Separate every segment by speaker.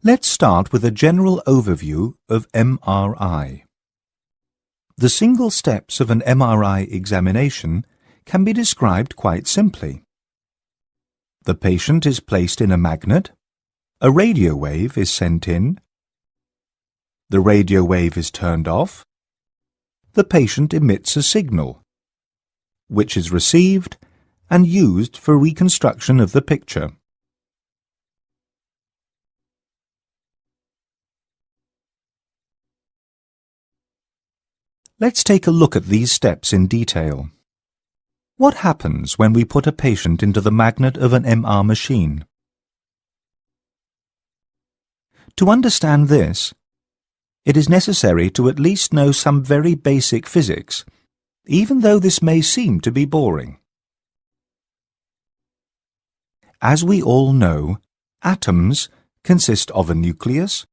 Speaker 1: Let's start with a general overview of MRI. The single steps of an MRI examination can be described quite simply. The patient is placed in a magnet, a radio wave is sent in, the radio wave is turned off, the patient emits a signal, which is received and used for reconstruction of the picture. Let's take a look at these steps in detail. What happens when we put a patient into the magnet of an MR machine? To understand this, it is necessary to at least know some very basic physics, even though this may seem to be boring. As we all know, atoms consist of a nucleus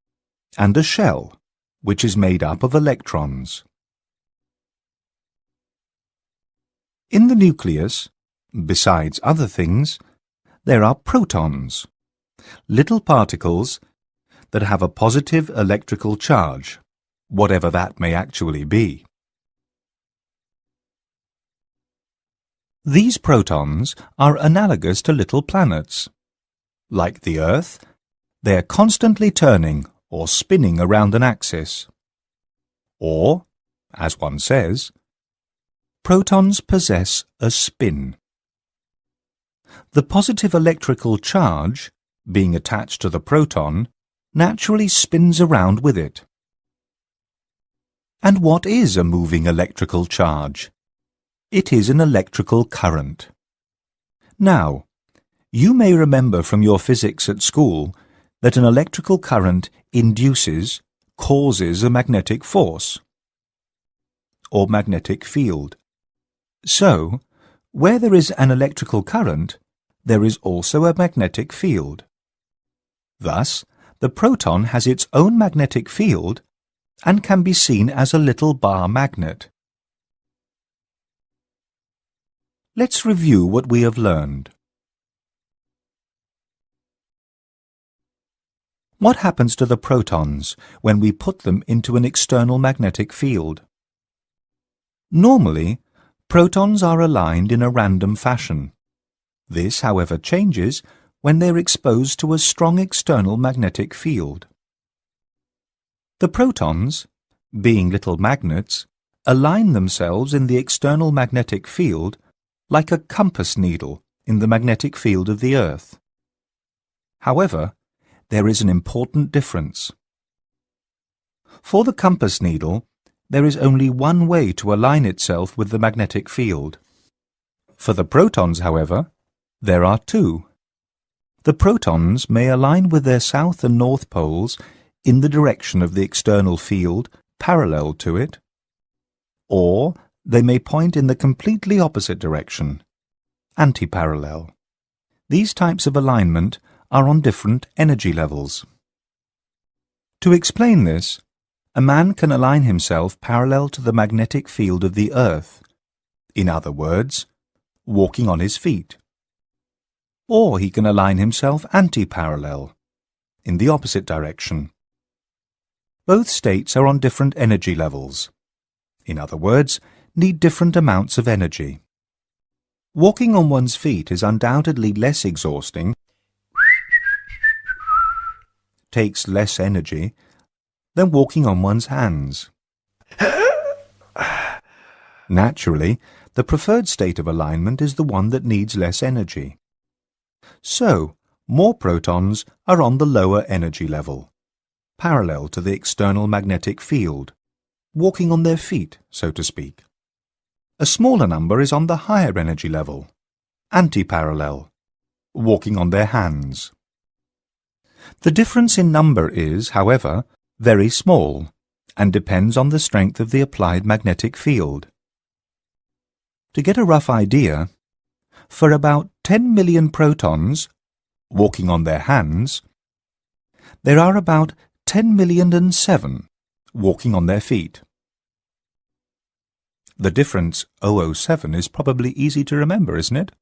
Speaker 1: and a shell, which is made up of electrons. In the nucleus, besides other things, there are protons, little particles that have a positive electrical charge, whatever that may actually be. These protons are analogous to little planets. Like the Earth, they are constantly turning or spinning around an axis. Or, as one says, protons possess a spin. The positive electrical charge, being attached to the proton, naturally spins around with it. And what is a moving electrical charge? It is an electrical current. Now, you may remember from your physics at school that an electrical current causes a magnetic force, or magnetic field. So, where there is an electrical current, there is also a magnetic field. Thus, the proton has its own magnetic field and can be seen as a little bar magnet. Let's review what we have learned. What happens to the protons when we put them into an external magnetic field? Normally, protons are aligned in a random fashion. This, however, changes when they are exposed to a strong external magnetic field. The protons, being little magnets, align themselves in the external magnetic field like a compass needle in the magnetic field of the Earth. However, there is an important difference. For the compass needle, there is only one way to align itself with the magnetic field. For the protons, however, there are two. The protons may align with their south and north poles in the direction of the external field parallel to it, or they may point in the completely opposite direction, antiparallel. These types of alignment are on different energy levels. To explain this, a man can align himself parallel to the magnetic field of the Earth, in other words, walking on his feet. Or he can align himself antiparallel, in the opposite direction. Both states are on different energy levels. In other words, need different amounts of energy. Walking on one's feet is undoubtedly less exhausting, takes less energy, than walking on one's hands. Naturally, the preferred state of alignment is the one that needs less energy. So, more protons are on the lower energy level, parallel to the external magnetic field, walking on their feet, so to speak. A smaller number is on the higher energy level, antiparallel, walking on their hands. The difference in number is, however, very small and depends on the strength of the applied magnetic field. To get a rough idea, for about 10 million protons walking on their hands, there are about 10,000,007 walking on their feet. The difference 007 is probably easy to remember, isn't it?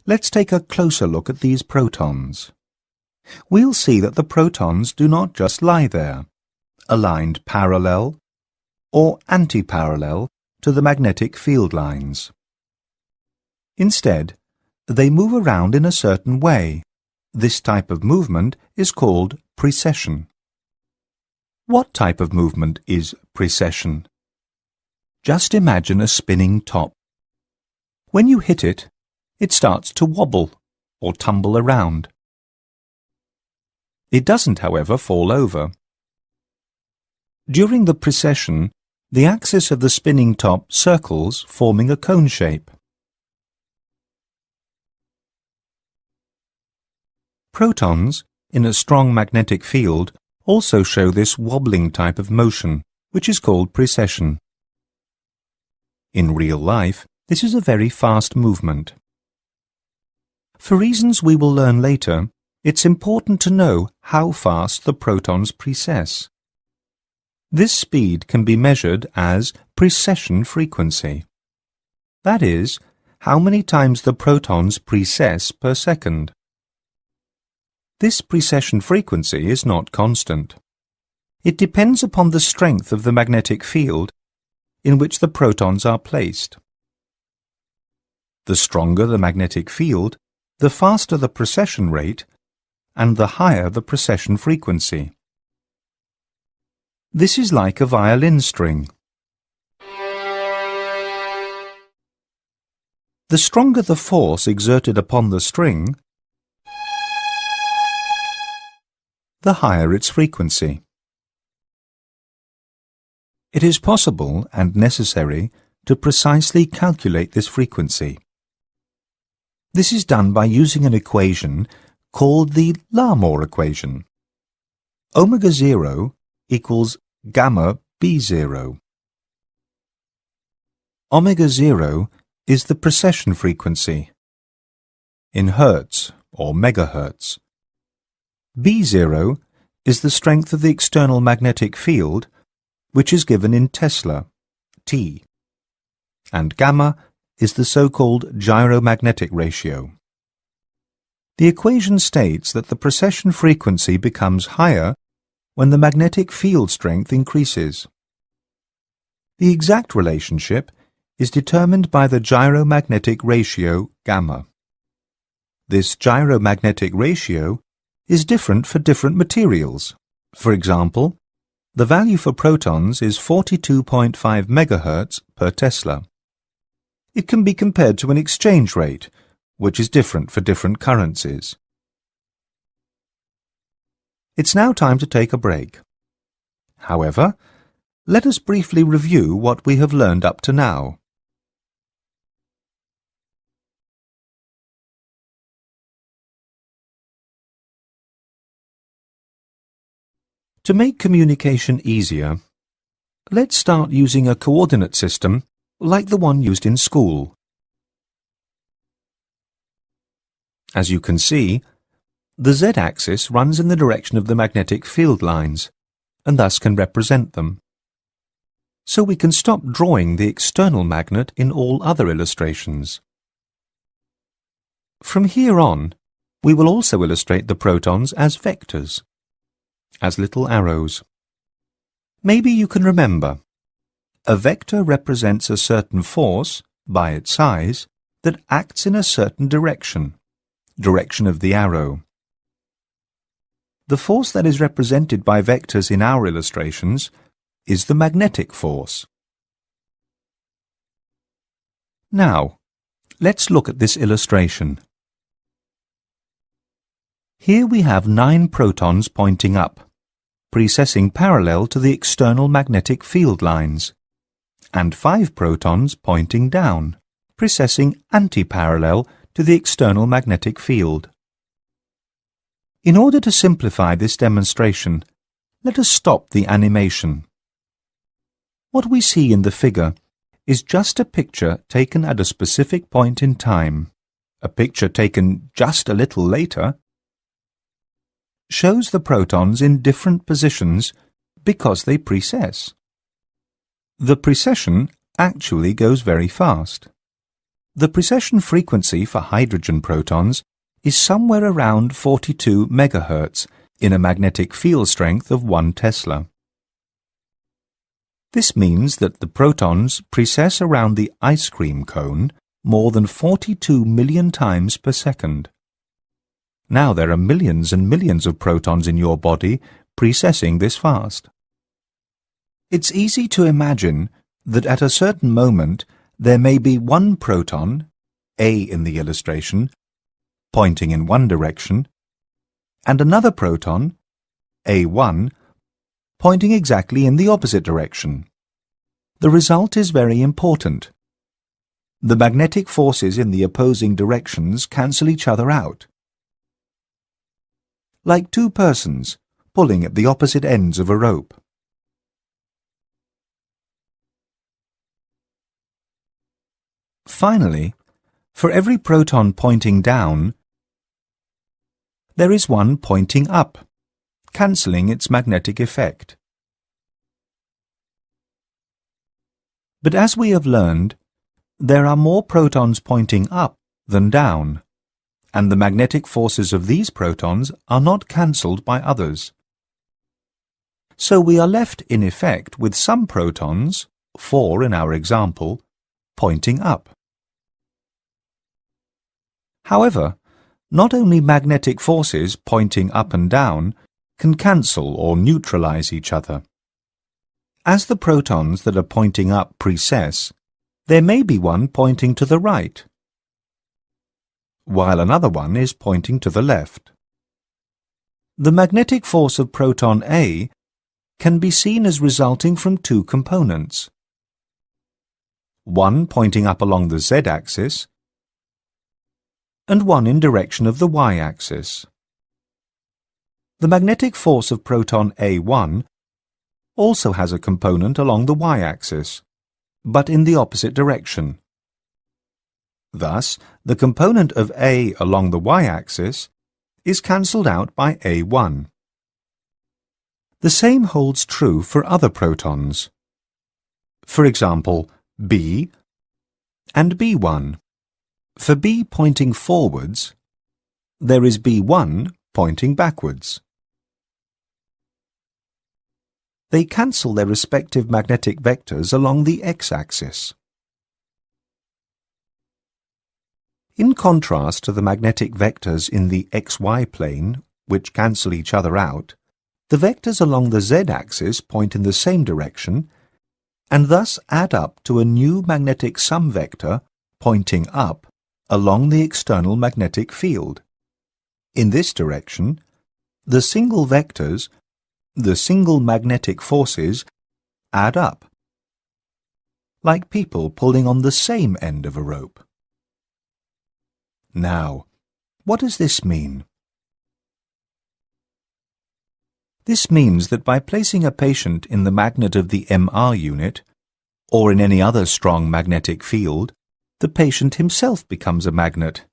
Speaker 1: let's take a closer look at these protons. We'll see that the protons do not just lie there, aligned parallel or anti-parallel to the magnetic field lines. Instead, they move around in a certain way. This type of movement is called precession. What type of movement is precession? Just imagine a spinning top. When you hit it, it starts to wobble or tumble around. It doesn't, however, fall over. During the precession, the axis of the spinning top circles, forming a cone shape. Protons, in a strong magnetic field, also show this wobbling type of motion, which is called precession. In real life, this is a very fast movement. For reasons we will learn later, it's important to know how fast the protons precess. This speed can be measured as precession frequency. That is, how many times the protons precess per second. This precession frequency is not constant. It depends upon the strength of the magnetic field in which the protons are placed. The stronger the magnetic field, the faster the precession rate, and the higher the precession frequency. This is like a violin string. The stronger the force exerted upon the string, the higher its frequency. It is possible and necessary to precisely calculate this frequency. This is done by using an equation called the Larmor equation. Omega 0 equals gamma B0. Omega 0 is the precession frequency in hertz or megahertz. B0 is the strength of the external magnetic field, which is given in Tesla, T, and gamma is the so-called gyromagnetic ratio. The equation states that the precession frequency becomes higher when the magnetic field strength increases. The exact relationship is determined by the gyromagnetic ratio gamma. This gyromagnetic ratio is different for different materials. For example, the value for protons is 42.5 MHz per Tesla. It can be compared to an exchange rate, which is different for different currencies. It's now time to take a break. However, let us briefly review what we have learned up to now. To make communication easier, let's start using a coordinate system like the one used in school. As you can see, the z-axis runs in the direction of the magnetic field lines, and thus can represent them. So we can stop drawing the external magnet in all other illustrations. From here on, we will also illustrate the protons as vectors, as little arrows. Maybe you can remember. A vector represents a certain force, by its size, that acts in a certain direction of the arrow. The force that is represented by vectors in our illustrations is the magnetic force. Now, let's look at this illustration. Here we have 9 protons pointing up, precessing parallel to the external magnetic field lines, and 5 protons pointing down, precessing anti-parallel to the external magnetic field. In order to simplify this demonstration, let us stop the animation. What we see in the figure is just a picture taken at a specific point in time. A picture taken just a little later shows the protons in different positions because they precess. The precession actually goes very fast. The precession frequency for hydrogen protons is somewhere around 42 MHz in a magnetic field strength of 1 Tesla. This means that the protons precess around the ice cream cone more than 42 million times per second. Now there are millions and millions of protons in your body precessing this fast. It's easy to imagine that at a certain moment there may be one proton, A in the illustration, pointing in one direction, and another proton, A1, pointing exactly in the opposite direction. The result is very important. The magnetic forces in the opposing directions cancel each other out. Like two persons pulling at the opposite ends of a rope. Finally, for every proton pointing down, there is one pointing up, cancelling its magnetic effect. But as we have learned, there are more protons pointing up than down, and the magnetic forces of these protons are not cancelled by others. So we are left in effect with some protons, 4 in our example, pointing up. However, not only magnetic forces pointing up and down can cancel or neutralize each other. As the protons that are pointing up precess, there may be one pointing to the right, while another one is pointing to the left. The magnetic force of proton A can be seen as resulting from two components, one pointing up along the z-axis and one in direction of the y-axis. The magnetic force of proton A1 also has a component along the y-axis, but in the opposite direction. Thus, the component of A along the y-axis is cancelled out by A1. The same holds true for other protons. For example, B and B1. For B pointing forwards, there is B1 pointing backwards. They cancel their respective magnetic vectors along the x-axis. In contrast to the magnetic vectors in the xy plane, which cancel each other out, the vectors along the z-axis point in the same direction and thus add up to a new magnetic sum vector pointing up along the external magnetic field. In this direction, the single vectors, the single magnetic forces, add up, like people pulling on the same end of a rope. Now, what does this mean? This means that by placing a patient in the magnet of the MR unit, or in any other strong magnetic field, the patient himself becomes a magnet.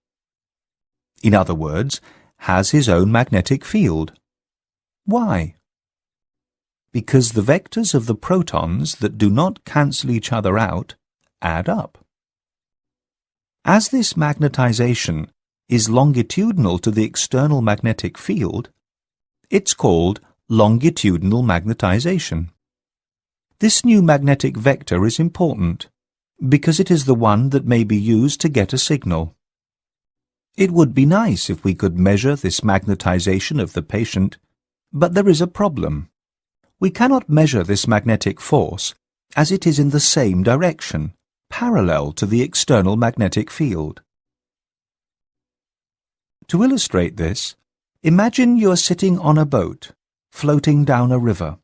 Speaker 1: In other words, has his own magnetic field. Why? Because the vectors of the protons that do not cancel each other out add up. As this magnetization is longitudinal to the external magnetic field, it's called longitudinal magnetization. This new magnetic vector is important because it is the one that may be used to get a signal. It would be nice if we could measure this magnetization of the patient, but there is a problem. We cannot measure this magnetic force as it is in the same direction, parallel to the external magnetic field. To illustrate this, imagine you are sitting on a boat, floating down a river.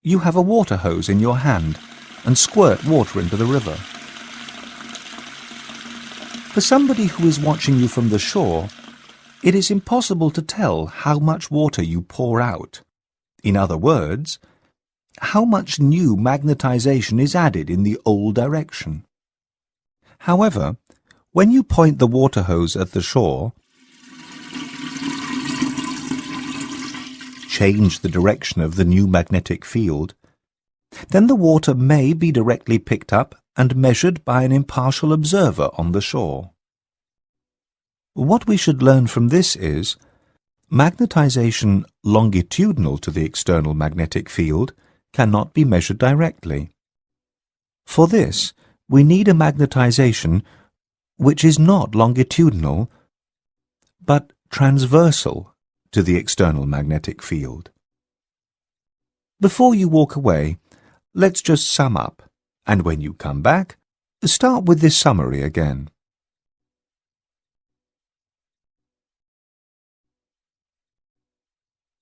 Speaker 1: You have a water hose in your hand and squirt water into the river. For somebody who is watching you from the shore, it is impossible to tell how much water you pour out. In other words, how much new magnetization is added in the old direction. However, when you point the water hose at the shore, change the direction of the new magnetic field, then the water may be directly picked up and measured by an impartial observer on the shore. What we should learn from this is magnetization longitudinal to the external magnetic field cannot be measured directly. For this, we need a magnetization which is not longitudinal, but transversal to the external magnetic field. Before you walk away, let's just sum up, and when you come back, start with this summary again.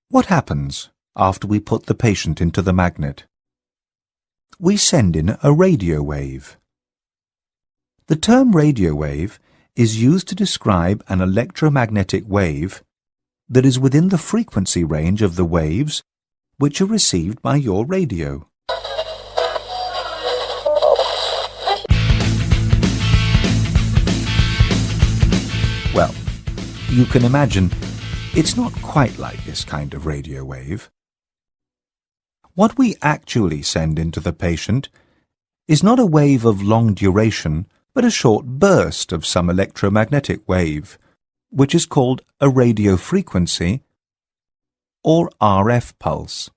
Speaker 1: What happens after we put the patient into the magnet? We send in a radio wave. The term radio wave is used to describe an electromagnetic wave that is within the frequency range of the waves which are received by your radio. Well, you can imagine it's not quite like this kind of radio wave. What we actually send into the patient is not a wave of long duration, but a short burst of some electromagnetic wave, which is called a radio frequency or RF pulse.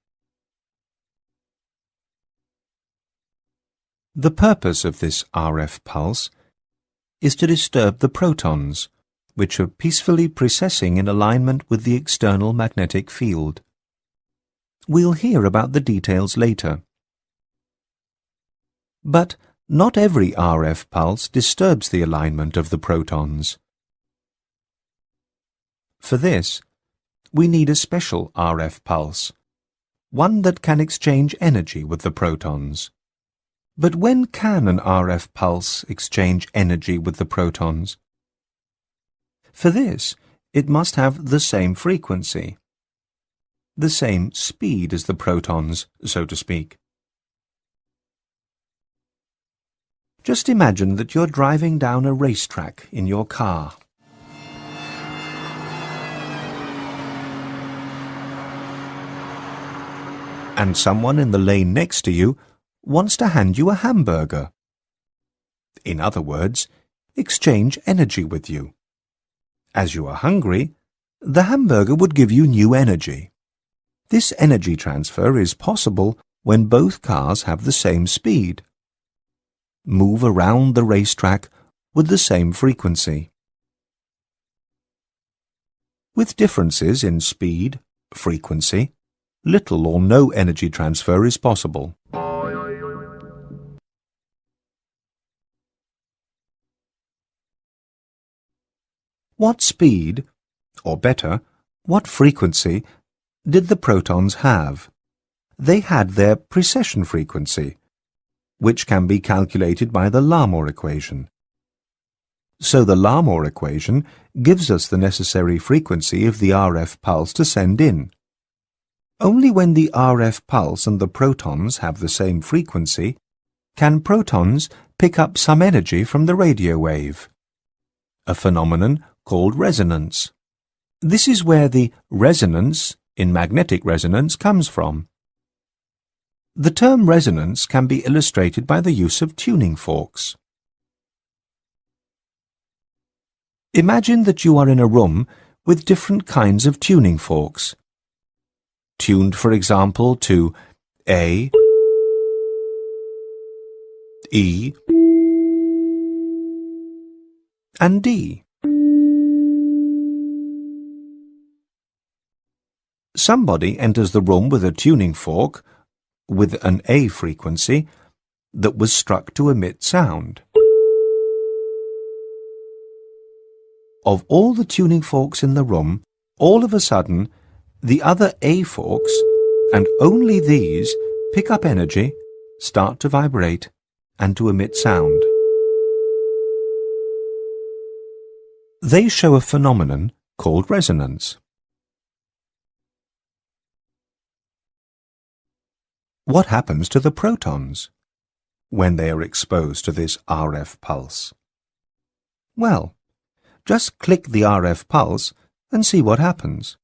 Speaker 1: The purpose of this RF pulse is to disturb the protons, which are peacefully precessing in alignment with the external magnetic field. We'll hear about the details later. But not every RF pulse disturbs the alignment of the protons. For this, we need a special RF pulse, one that can exchange energy with the protons. But when can an RF pulse exchange energy with the protons? For this, it must have the same frequency, the same speed as the protons, so to speak. Just imagine that you're driving down a racetrack in your car. And someone in the lane next to you wants to hand you a hamburger. In other words, exchange energy with you. As you are hungry, the hamburger would give you new energy. This energy transfer is possible when both cars have the same speed, move around the racetrack with the same frequency. With differences in speed, frequency, little or no energy transfer is possible. What speed, or better, what frequency, did the protons have? They had their precession frequency, which can be calculated by the Larmor equation. So the Larmor equation gives us the necessary frequency of the RF pulse to send in. Only when the RF pulse and the protons have the same frequency can protons pick up some energy from the radio wave, a phenomenon called resonance. This is where the resonance in magnetic resonance comes from. The term resonance can be illustrated by the use of tuning forks. Imagine that you are in a room with different kinds of tuning forks, tuned, for example, to A, E, and D. Somebody enters the room with a tuning fork with an A frequency that was struck to emit sound. Of all the tuning forks in the room, all of a sudden, the other A forks, and only these, pick up energy, start to vibrate, and to emit sound. They show a phenomenon called resonance. What happens to the protons when they are exposed to this RF pulse? Well, just click the RF pulse and see what happens.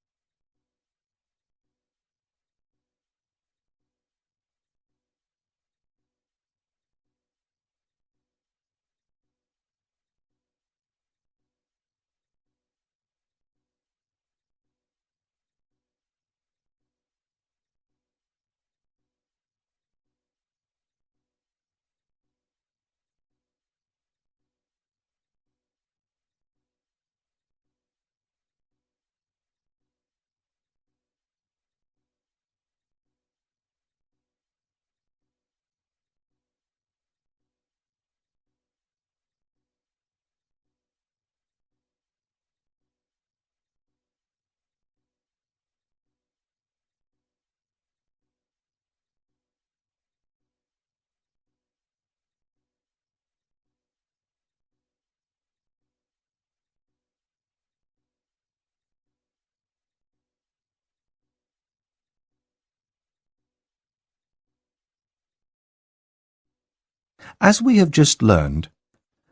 Speaker 1: As we have just learned,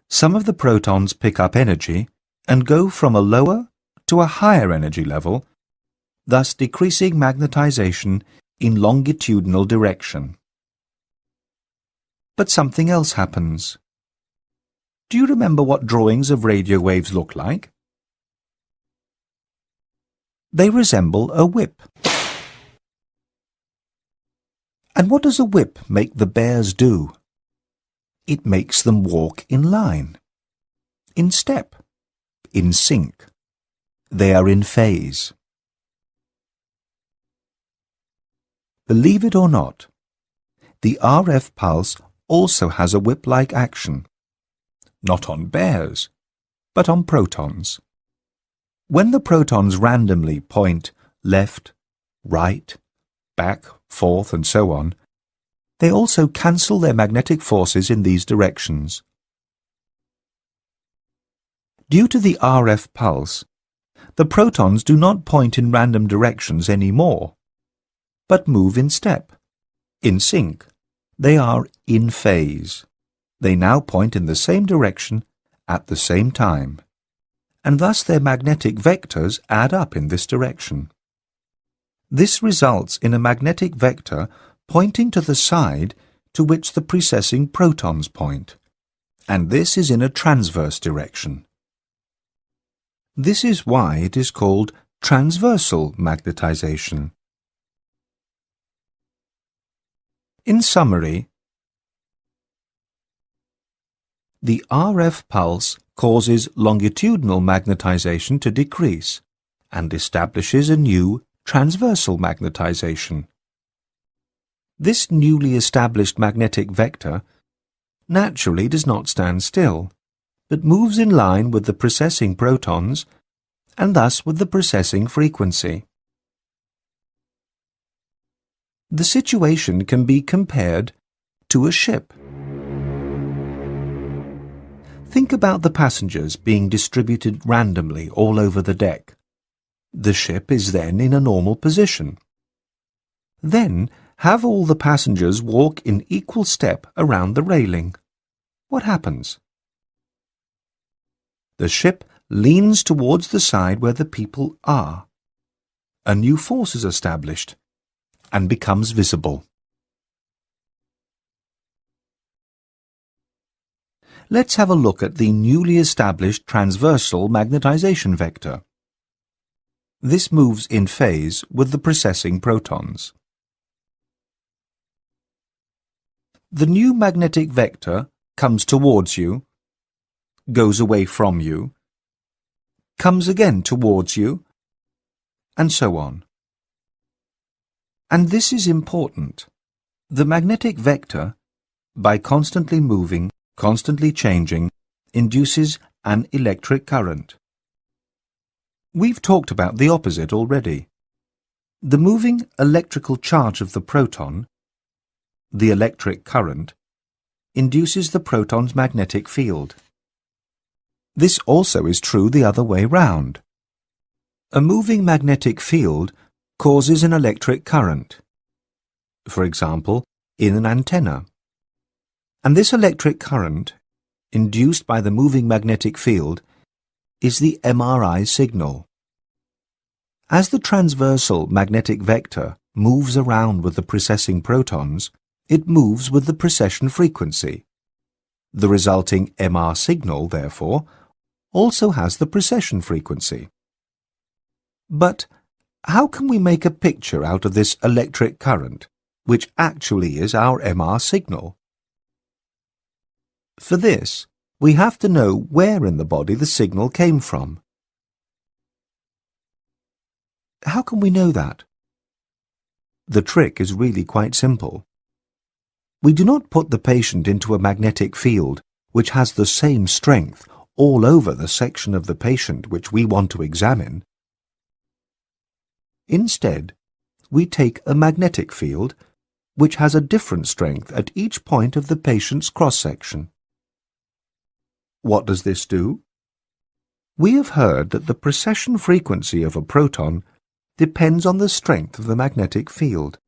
Speaker 1: some of the protons pick up energy and go from a lower to a higher energy level, thus decreasing magnetization in longitudinal direction. But something else happens. Do you remember what drawings of radio waves look like? They resemble a whip. And what does a whip make the bears do? It makes them walk in line, in step, in sync. They are in phase. Believe it or not, the RF pulse also has a whip-like action, not on bears, but on protons. When the protons randomly point left, right, back, forth, and so on, they also cancel their magnetic forces in these directions. Due to the RF pulse, the protons do not point in random directions anymore, but move in step, in sync. They are in phase. They now point in the same direction at the same time, and thus their magnetic vectors add up in this direction. This results in a magnetic vector pointing to the side to which the precessing protons point, and this is in a transverse direction. This is why it is called transversal magnetization. In summary, the RF pulse causes longitudinal magnetization to decrease and establishes a new transversal magnetization. This newly established magnetic vector naturally does not stand still, but moves in line with the precessing protons and thus with the precessing frequency. The situation can be compared to a ship. Think about the passengers being distributed randomly all over the deck. The ship is then in a normal position. Then have all the passengers walk in equal step around the railing. What happens? The ship leans towards the side where the people are. A new force is established and becomes visible. Let's have a look at the newly established transversal magnetization vector. This moves in phase with the precessing protons. The new magnetic vector comes towards you, goes away from you, comes again towards you, and so on. And this is important. The magnetic vector, by constantly moving, constantly changing, induces an electric current. We've talked about the opposite already. The moving electrical charge of the proton, the electric current, induces the proton's magnetic field. This also is true the other way round. A moving magnetic field causes an electric current, for example, in an antenna. And this electric current, induced by the moving magnetic field, is the MRI signal. As the transversal magnetic vector moves around with the precessing protons, it moves with the precession frequency. The resulting MR signal, therefore, also has the precession frequency. But how can we make a picture out of this electric current, which actually is our MR signal? For this, we have to know where in the body the signal came from. How can we know that? The trick is really quite simple. We do not put the patient into a magnetic field which has the same strength all over the section of the patient which we want to examine. Instead, we take a magnetic field which has a different strength at each point of the patient's cross-section. What does this do? We have heard that the precession frequency of a proton depends on the strength of the magnetic field.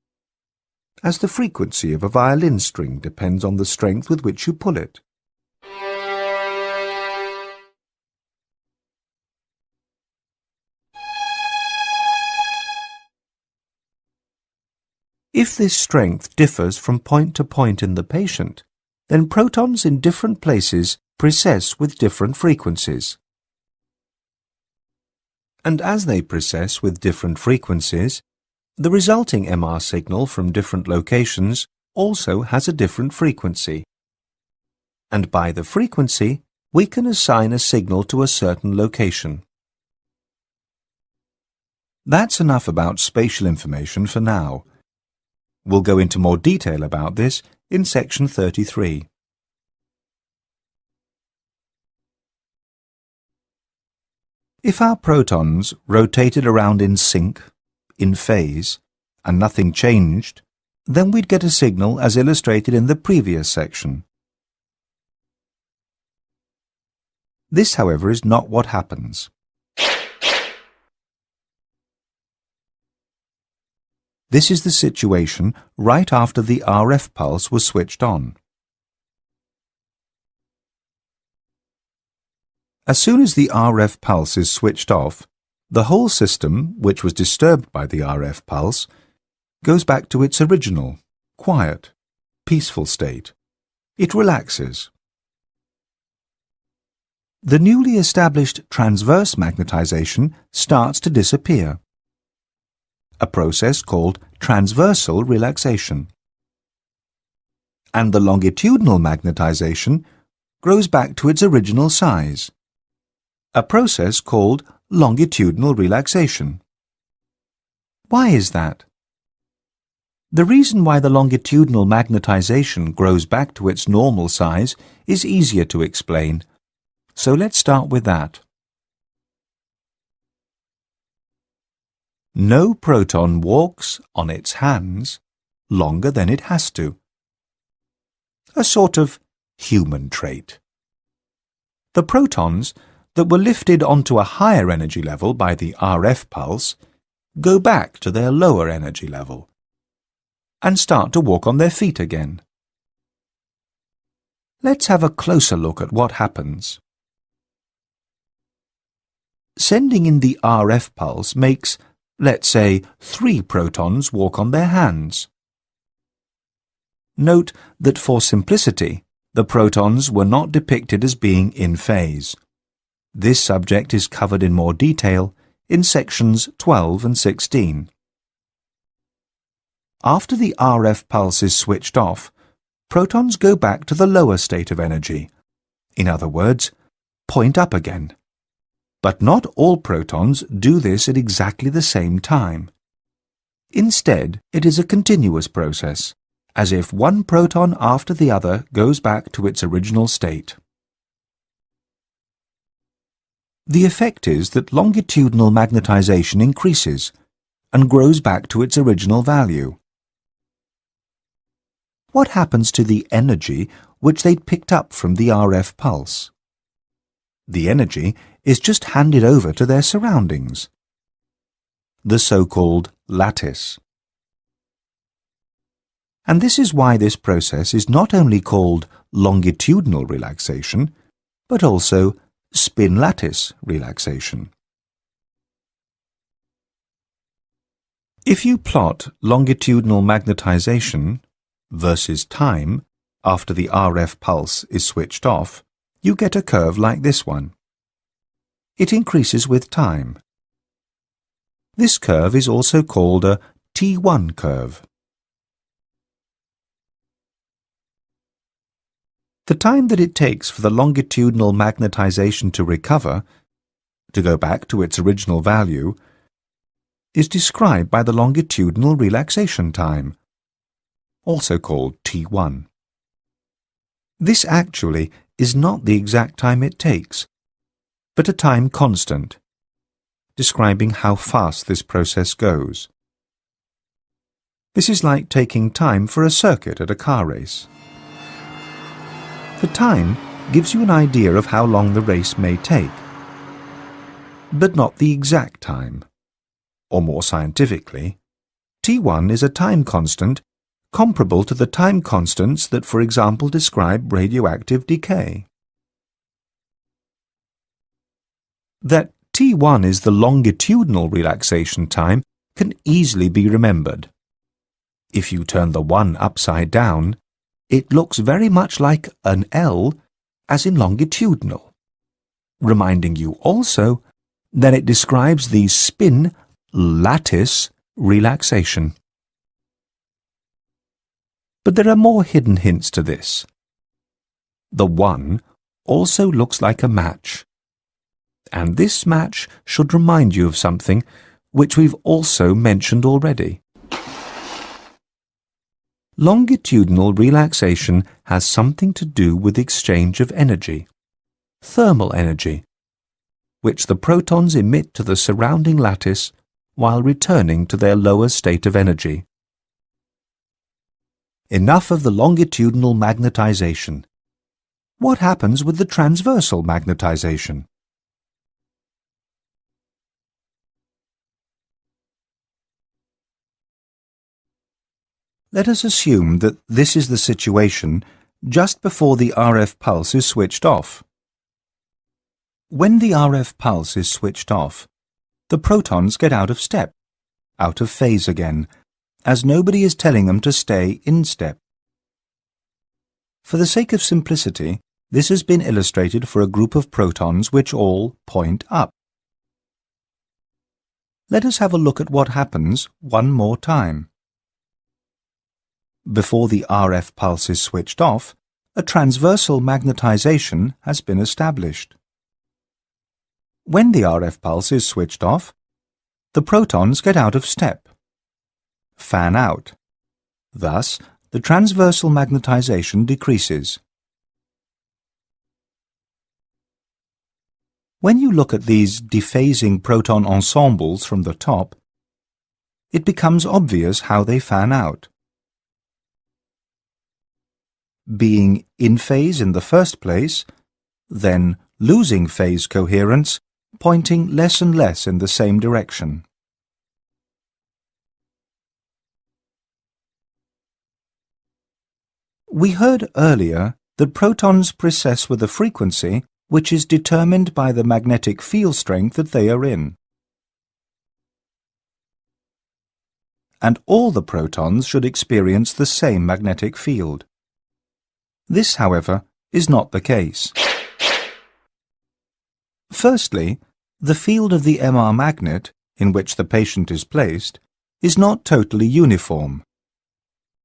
Speaker 1: as the frequency of a violin string depends on the strength with which you pull it. If this strength differs from point to point in the patient, then protons in different places precess with different frequencies. And as they precess with different frequencies, the resulting MR signal from different locations also has a different frequency. And by the frequency, we can assign a signal to a certain location. That's enough about spatial information for now. We'll go into more detail about this in section 33. If our protons rotated around in sync, in phase, and nothing changed, then we'd get a signal as illustrated in the previous section. This, however, is not what happens. This is the situation right after the RF pulse was switched on. As soon as the RF pulse is switched off, the whole system, which was disturbed by the RF pulse, goes back to its original, quiet, peaceful state. It relaxes. The newly established transverse magnetization starts to disappear, a process called transversal relaxation. And the longitudinal magnetization grows back to its original size, a process called longitudinal relaxation. Why is that? The reason why the longitudinal magnetization grows back to its normal size is easier to explain, so let's start with that. No proton walks on its hands longer than it has to. A sort of human trait. The protons that were lifted onto a higher energy level by the RF pulse go back to their lower energy level and start to walk on their feet again. Let's have a closer look at what happens. Sending in the RF pulse makes, let's say, 3 protons walk on their hands. Note that for simplicity, the protons were not depicted as being in phase. This subject is covered in more detail in sections 12 and 16. After the RF pulse is switched off, protons go back to the lower state of energy. In other words, point up again. But not all protons do this at exactly the same time. Instead, it is a continuous process, as if one proton after the other goes back to its original state. The effect is that longitudinal magnetization increases and grows back to its original value. What happens to the energy which they'd picked up from the RF pulse? The energy is just handed over to their surroundings, the so-called lattice. And this is why this process is not only called longitudinal relaxation, but also spin lattice relaxation. If you plot longitudinal magnetization versus time after the RF pulse is switched off, you get a curve like this one. It increases with time. This curve is also called a T1 curve. The time that it takes for the longitudinal magnetization to recover, to go back to its original value, is described by the longitudinal relaxation time, also called T1. This actually is not the exact time it takes, but a time constant, describing how fast this process goes. This is like taking time for a circuit at a car race. The time gives you an idea of how long the race may take, but not the exact time. Or more scientifically, T1 is a time constant comparable to the time constants that, for example, describe radioactive decay. That T1 is the longitudinal relaxation time can easily be remembered. If you turn the 1 upside down, it looks very much like an L, as in longitudinal, reminding you also that it describes the spin lattice relaxation. But there are more hidden hints to this. The 1 also looks like a match, and this match should remind you of something which we've also mentioned already. Longitudinal relaxation has something to do with exchange of energy, thermal energy, which the protons emit to the surrounding lattice while returning to their lower state of energy. Enough of the longitudinal magnetization. What happens with the transversal magnetization? Let us assume that this is the situation just before the RF pulse is switched off. When the RF pulse is switched off, the protons get out of step, out of phase again, as nobody is telling them to stay in step. For the sake of simplicity, this has been illustrated for a group of protons which all point up. Let us have a look at what happens one more time. Before the RF pulse is switched off, a transversal magnetization has been established. When the RF pulse is switched off, the protons get out of step, fan out. Thus, the transversal magnetization decreases. When you look at these dephasing proton ensembles from the top, it becomes obvious how they fan out. Being in phase in the first place, then losing phase coherence, pointing less and less in the same direction. We heard earlier that protons precess with a frequency which is determined by the magnetic field strength that they are in. And all the protons should experience the same magnetic field. This, however, is not the case. Firstly, the field of the MR magnet, in which the patient is placed, is not totally uniform,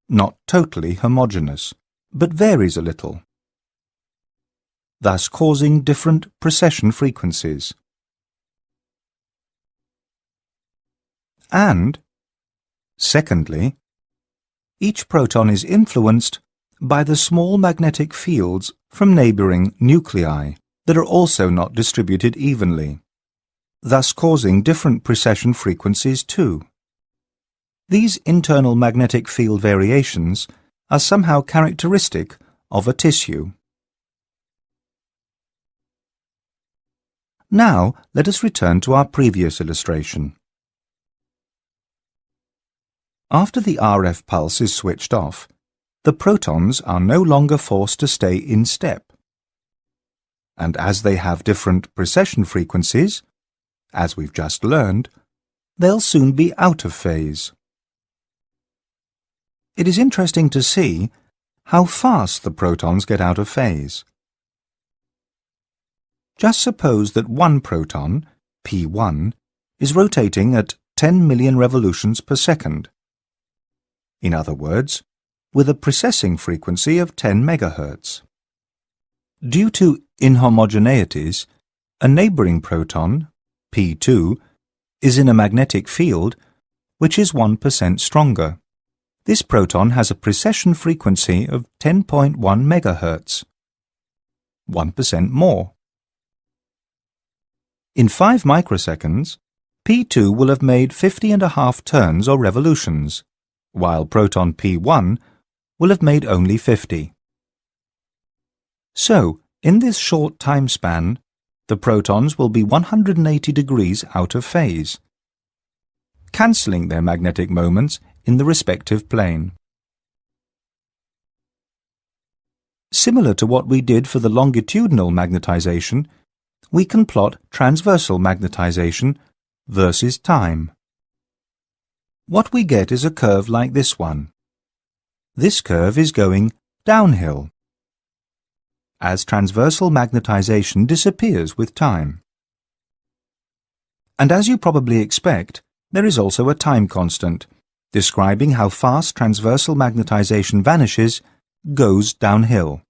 Speaker 1: not totally homogeneous, but varies a little, thus causing different precession frequencies. And, secondly, each proton is influenced by the small magnetic fields from neighbouring nuclei that are also not distributed evenly, thus causing different precession frequencies too. These internal magnetic field variations are somehow characteristic of a tissue. Now let us return to our previous illustration. After the RF pulse is switched off, the protons are no longer forced to stay in step. And as they have different precession frequencies, as we've just learned, they'll soon be out of phase. It is interesting to see how fast the protons get out of phase. Just suppose that one proton, P1, is rotating at 10 million revolutions per second. In other words, with a precessing frequency of 10 MHz. Due to inhomogeneities, a neighbouring proton, P2, is in a magnetic field which is 1% stronger. This proton has a precession frequency of 10.1 MHz, 1% more. In 5 microseconds, P2 will have made 50.5 turns or revolutions, while proton P1 will have made only 50. So, in this short time span, the protons will be 180 degrees out of phase, cancelling their magnetic moments in the respective plane. Similar to what we did for the longitudinal magnetization, we can plot transversal magnetization versus time. What we get is a curve like this one. This curve is going downhill as transversal magnetization disappears with time. And as you probably expect, there is also a time constant, describing how fast transversal magnetization vanishes, goes downhill.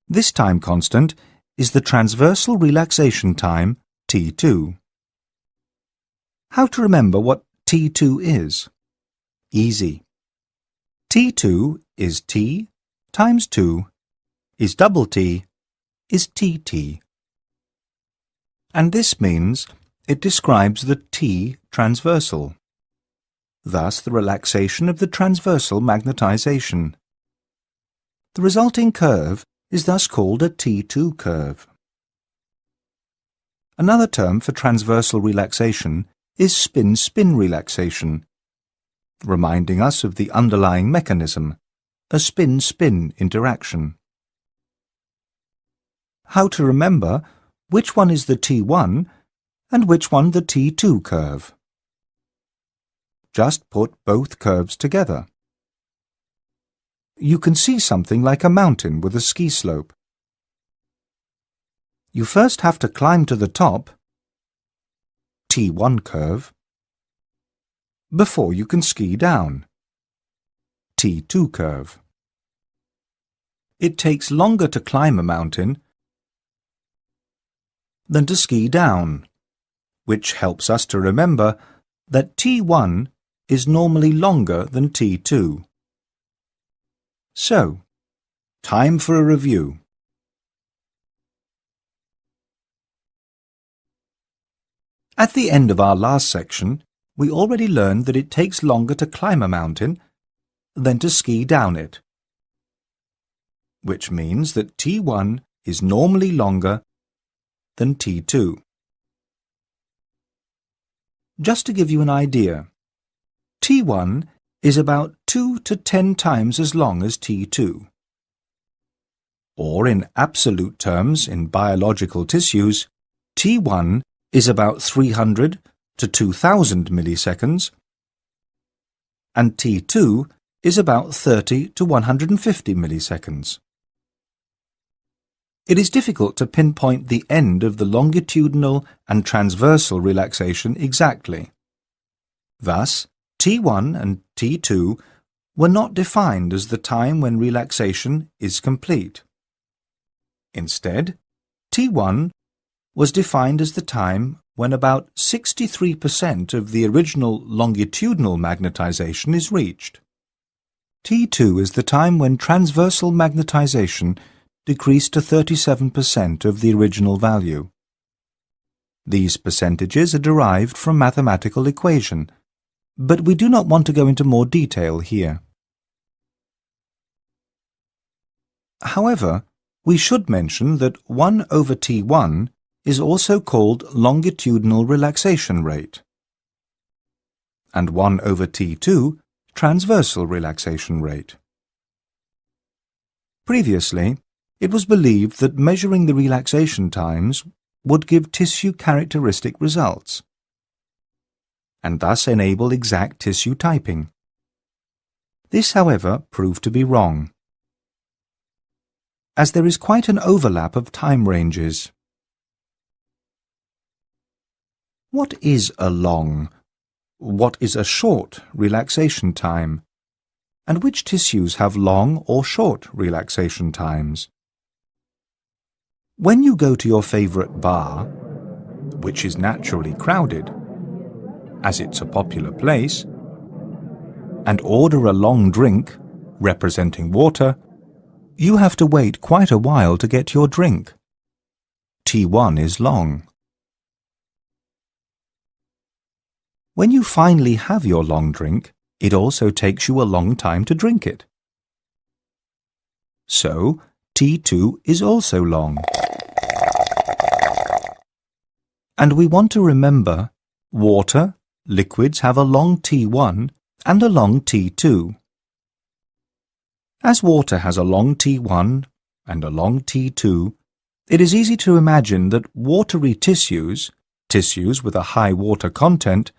Speaker 1: This time constant is the transversal relaxation time, T2. How to remember what T2 is? Easy. T2 is T times 2 is double T is TT. And this means it describes the T transversal, thus the relaxation of the transversal magnetization. The resulting curve is thus called a T2 curve. Another term for transversal relaxation is spin-spin relaxation, reminding us of the underlying mechanism, a spin-spin interaction. How to remember which one is the T1 and which one the T2 curve? Just put both curves together. You can see something like a mountain with a ski slope. You first have to climb to the top, T1 curve, before you can ski down, T2 curve. It takes longer to climb a mountain than to ski down, which helps us to remember that T1 is normally longer than T2. So, time for a review. At the end of our last section, we already learned that it takes longer to climb a mountain than to ski down it, which means that T1 is normally longer than T2. Just to give you an idea, T1 is about 2 to 10 times as long as T2. Or in absolute terms in biological tissues, T1 is about 300 to 2000 milliseconds and T2 is about 30 to 150 milliseconds. It is difficult to pinpoint the end of the longitudinal and transversal relaxation exactly. Thus, T1 and T2 were not defined as the time when relaxation is complete. Instead, T1 was defined as the time when about 63% of the original longitudinal magnetization is reached. T2 is the time when transversal magnetization decreased to 37% of the original value. These percentages are derived from mathematical equation, but we do not want to go into more detail here. However, we should mention that 1 over T1 is also called longitudinal relaxation rate, and 1 over T2 transversal relaxation rate. Previously, it was believed that measuring the relaxation times would give tissue characteristic results, and thus enable exact tissue typing. This, however, proved to be wrong, as there is quite an overlap of time ranges. What is a long, what is a short relaxation time, and which tissues have long or short relaxation times? When you go to your favourite bar, which is naturally crowded, as it's a popular place, and order a long drink, representing water, you have to wait quite a while to get your drink. T1 is long. When you finally have your long drink, it also takes you a long time to drink it. So, T2 is also long. And we want to remember, water, liquids have a long T1 and a long T2. As water has a long T1 and along T2, it is easy to imagine that watery tissues, tissues with a high water content,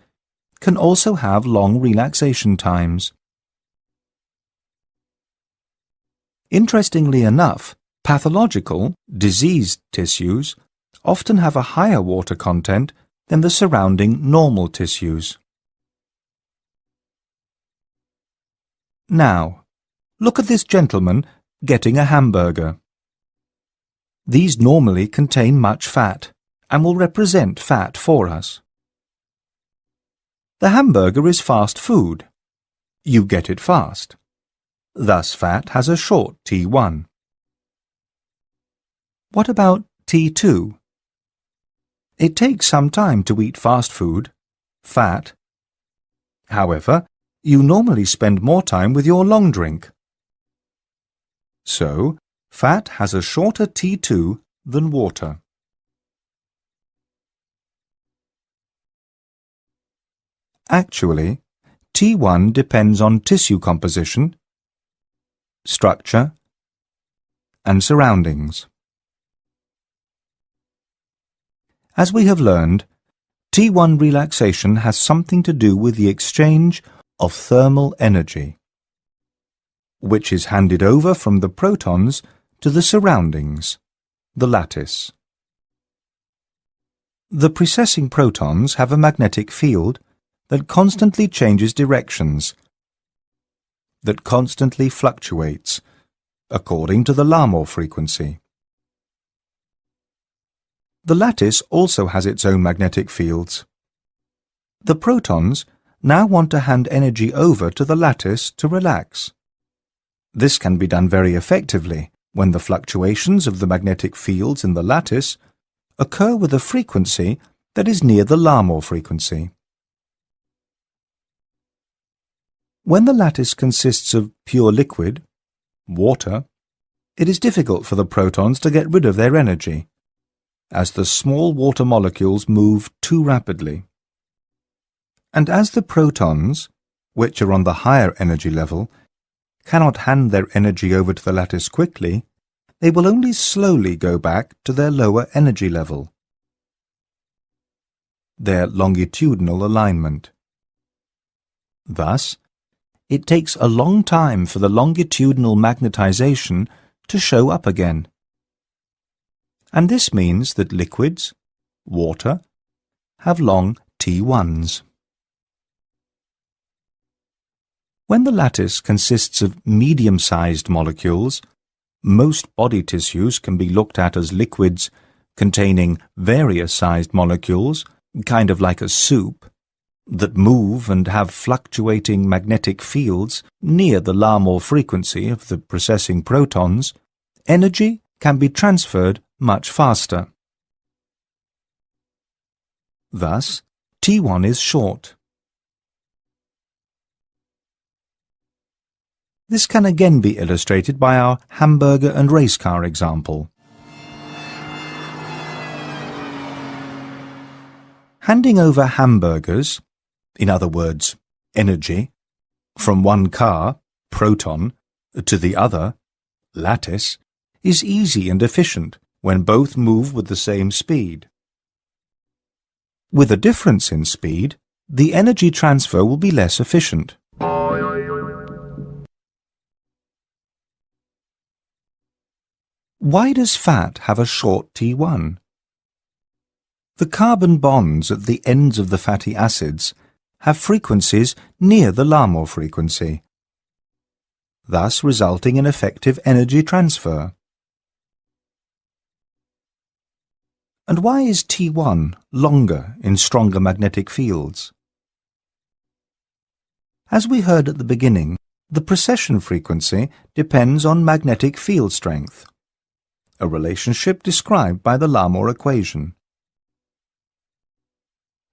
Speaker 1: can also have long relaxation times. Interestingly enough, pathological, diseased tissues often have a higher water content than the surrounding normal tissues. Now, look at this gentleman getting a hamburger. These normally contain much fat and will represent fat for us. The hamburger is fast food. You get it fast. Thus fat has a short T1. What about T2? It takes some time to eat fast food, fat. However, you normally spend more time with your long drink. So, fat has a shorter T2 than water. Actually, T1 depends on tissue composition, structure, and surroundings. As we have learned, T1 relaxation has something to do with the exchange of thermal energy, which is handed over from the protons to the surroundings, the lattice. The precessing protons have a magnetic field that constantly changes directions, that constantly fluctuates according to the Larmor frequency. The lattice also has its own magnetic fields. The protons now want to hand energy over to the lattice to relax. This can be done very effectively when the fluctuations of the magnetic fields in the lattice occur with a frequency that is near the Larmor frequency. When the lattice consists of pure liquid, water, it is difficult for the protons to get rid of their energy, as the small water molecules move too rapidly. And as the protons, which are on the higher energy level, cannot hand their energy over to the lattice quickly, they will only slowly go back to their lower energy level, their longitudinal alignment. Thus, it takes a long time for the longitudinal magnetization to show up again. And this means that liquids, water, have long T1s. When the lattice consists of medium-sized molecules, most body tissues can be looked at as liquids containing various sized molecules, kind of like a soup, that move and have fluctuating magnetic fields near the Larmor frequency of the precessing protons, energy can be transferred much faster. Thus, T1 is short. This can again be illustrated by our hamburger and race car example. Handing over hamburgers, in other words, energy, from one car, proton, to the other, lattice, is easy and efficient when both move with the same speed. With a difference in speed, the energy transfer will be less efficient. Why does fat have a short T1? The carbon bonds at the ends of the fatty acids have frequencies near the Larmor frequency, thus resulting in effective energy transfer. And why is T1 longer in stronger magnetic fields? As we heard at the beginning, the precession frequency depends on magnetic field strength, a relationship described by the Larmor equation.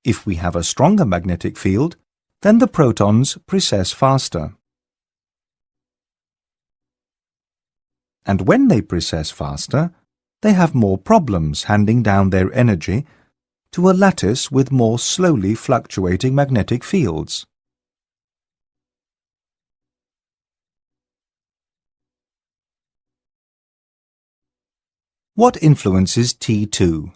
Speaker 1: If we have a stronger magnetic field, then the protons precess faster. And when they precess faster, they have more problems handing down their energy to a lattice with more slowly fluctuating magnetic fields. What influences T2?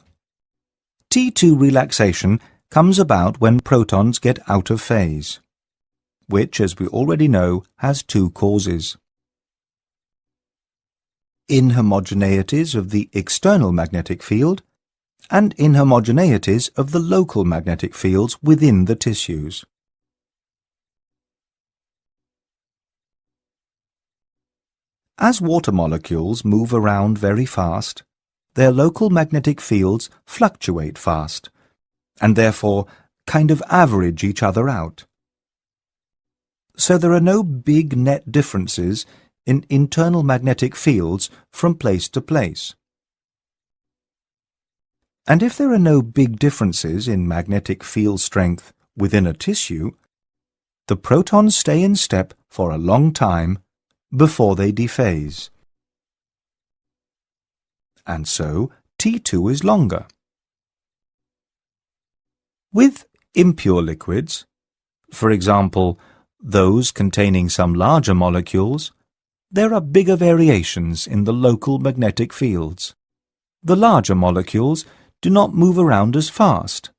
Speaker 1: T2 relaxation comes about when protons get out of phase, which, as we already know, has two causes. Inhomogeneities of the external magnetic field and inhomogeneities of the local magnetic fields within the tissues. As water molecules move around very fast, their local magnetic fields fluctuate fast, and therefore kind of average each other out. So there are no big net differences in internal magnetic fields from place to place. And if there are no big differences in magnetic field strength within a tissue, the protons stay in step for a long time before they dephase. And so T2 is longer. With impure liquids, for example, those containing some larger molecules, there are bigger variations in the local magnetic fields. The larger molecules do not move around as fast,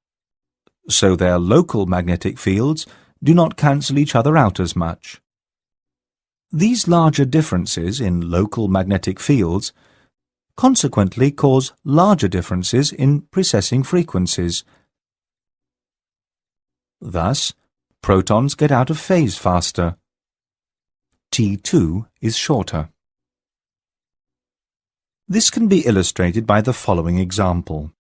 Speaker 1: so their local magnetic fields do not cancel each other out as much. These larger differences in local magnetic fields consequently cause larger differences in precessing frequencies. Thus, protons get out of phase faster. T2 is shorter. This can be illustrated by the following example.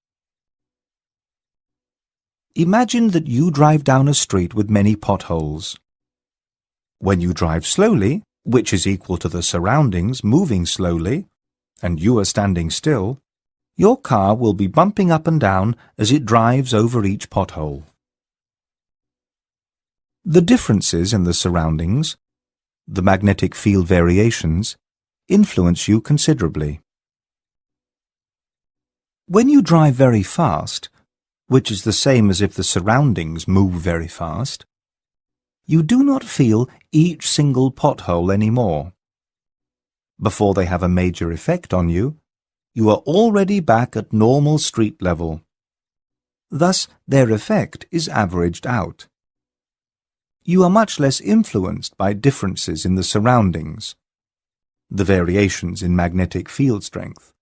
Speaker 1: Imagine that you drive down a street with many potholes. When you drive slowly, which is equal to the surroundings moving slowly, and you are standing still, your car will be bumping up and down as it drives over each pothole. The differences in the surroundings, the magnetic field variations, influence you considerably. When you drive very fast, which is the same as if the surroundings move very fast, you do not feel each single pothole anymore. Before they have a major effect on you, you are already back at normal street level. Thus, their effect is averaged out. You are much less influenced by differences in the surroundings, the variations in magnetic field strength.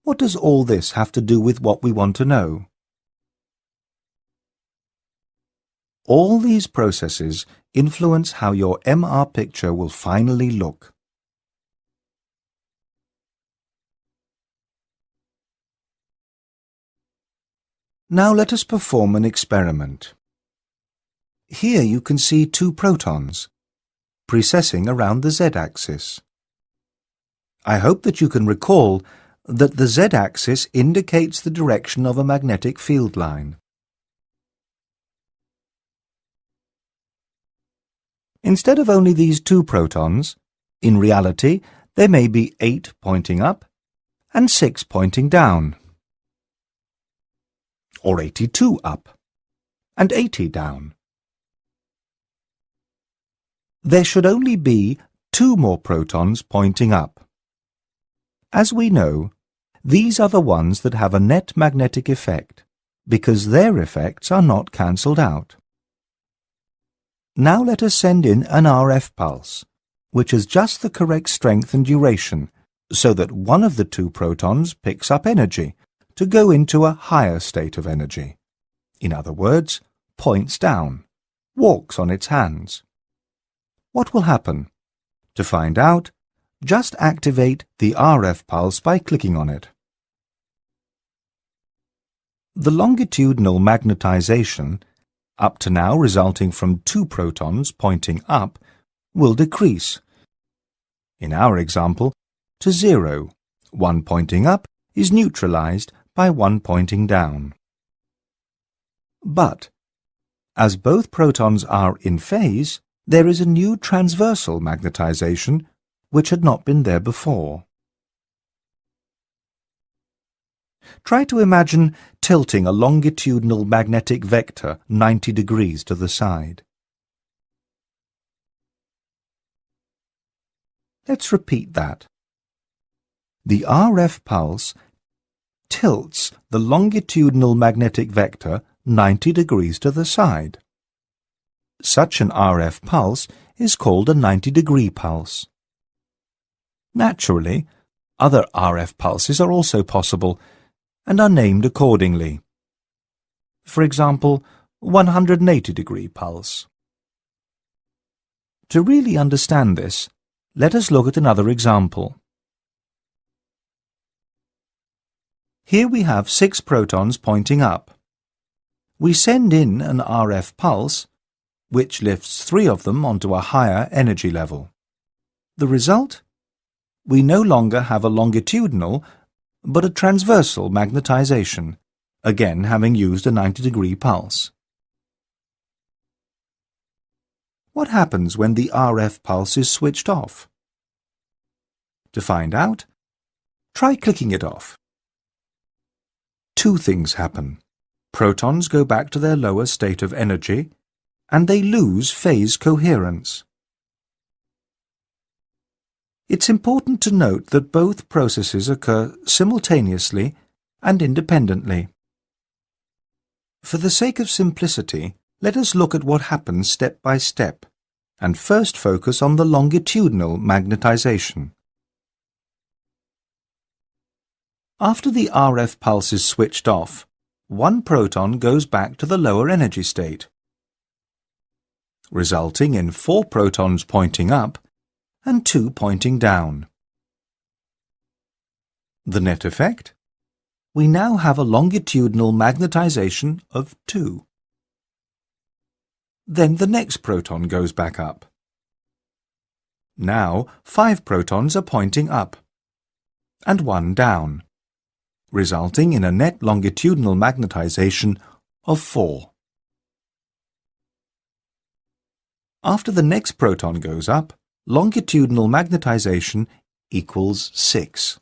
Speaker 1: What does all this have to do with what we want to know? All these processes influence how your MR picture will finally look. Now let us perform an experiment. Here you can see two protons, precessing around the z-axis. I hope that you can recall that the z-axis indicates the direction of a magnetic field line. Instead of only these two protons, in reality there may be 8 pointing up and 6 pointing down, or 82 up and 80 down. There should only be 2 more protons pointing up. As we know, these are the ones that have a net magnetic effect, because their effects are not cancelled out. Now let us send in an RF pulse, which has just the correct strength and duration, so that one of the 2 protons picks up energy to go into a higher state of energy. In other words, points down, walks on its hands. What will happen? To find out, just activate the RF pulse by clicking on it. The longitudinal magnetization, up to now resulting from 2 protons pointing up, will decrease. In our example, to 0. 1 pointing up is neutralized by 1 pointing down. But, as both protons are in phase, there is a new transversal magnetization which had not been there before. Try to imagine tilting a longitudinal magnetic vector 90 degrees to the side. Let's repeat that. The RF pulse tilts the longitudinal magnetic vector 90 degrees to the side. Such an RF pulse is called a 90-degree pulse. Naturally, other RF pulses are also possible and are named accordingly. For example, 180-degree pulse. To really understand this, let us look at another example. Here we have 6 protons pointing up. We send in an RF pulse, which lifts 3 of them onto a higher energy level. The result? We no longer have a longitudinal, but a transversal magnetization, again having used a 90-degree pulse. What happens when the RF pulse is switched off? To find out, try clicking it off. 2 things happen. Protons go back to their lower state of energy, and they lose phase coherence. It's important to note that both processes occur simultaneously and independently. For the sake of simplicity, let us look at what happens step by step, and first focus on the longitudinal magnetization. After the RF pulse is switched off, 1 proton goes back to the lower energy state, resulting in 4 protons pointing up and 2 pointing down. The net effect? We now have a longitudinal magnetization of 2. Then the next proton goes back up. Now 5 protons are pointing up and 1 down, resulting in a net longitudinal magnetization of 4. After the next proton goes up, longitudinal magnetization equals 6.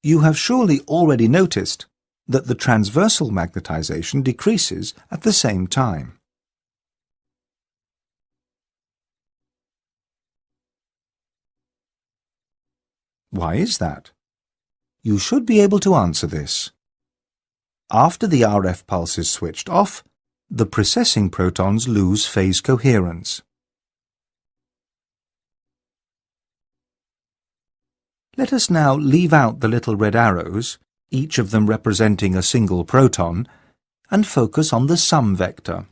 Speaker 1: You have surely already noticed that the transversal magnetization decreases at the same time. Why is that? You should be able to answer this. After the RF pulse is switched off, the precessing protons lose phase coherence. Let us now leave out the little red arrows, each of them representing a single proton, and focus on the sum vector.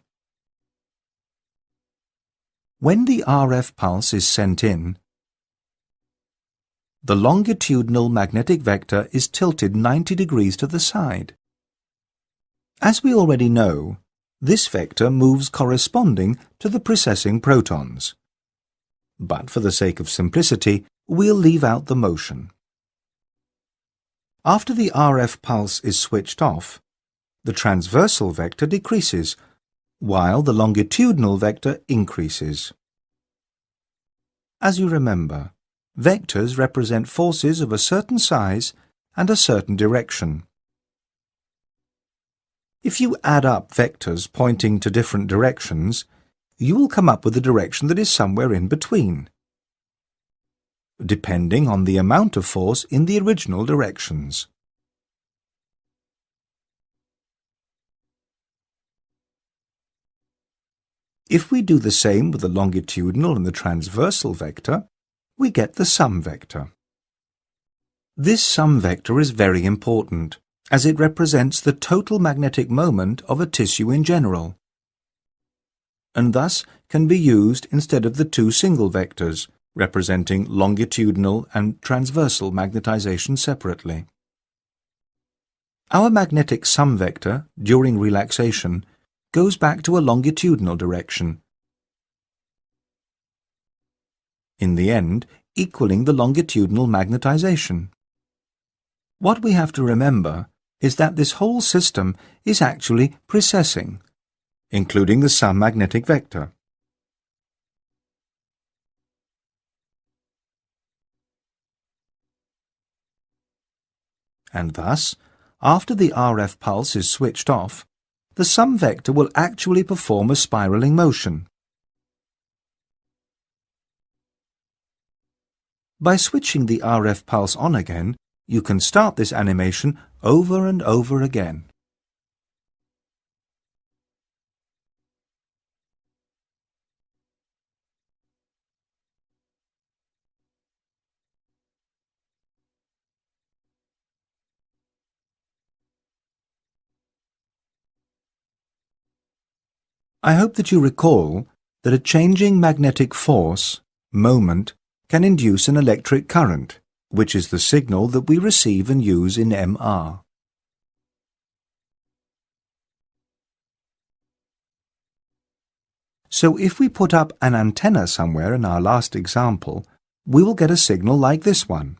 Speaker 1: When the RF pulse is sent in, the longitudinal magnetic vector is tilted 90 degrees to the side. As we already know, this vector moves corresponding to the precessing protons. But for the sake of simplicity, we'll leave out the motion. After the RF pulse is switched off, the transversal vector decreases, while the longitudinal vector increases. As you remember, vectors represent forces of a certain size and a certain direction. If you add up vectors pointing to different directions, you will come up with a direction that is somewhere in between, depending on the amount of force in the original directions. If we do the same with the longitudinal and the transversal vector, we get the sum vector. This sum vector is very important, as it represents the total magnetic moment of a tissue in general, and thus can be used instead of the 2 single vectors, representing longitudinal and transversal magnetization separately. Our magnetic sum vector, during relaxation, goes back to a longitudinal direction, in the end equaling the longitudinal magnetization. What we have to remember is that this whole system is actually precessing, including the sum magnetic vector. And thus, after the RF pulse is switched off, the sum vector will actually perform a spiraling motion. By switching the RF pulse on again, you can start this animation over and over again. I hope that you recall that a changing magnetic force, moment, can induce an electric current, which is the signal that we receive and use in MR. So if we put up an antenna somewhere in our last example, we will get a signal like this one.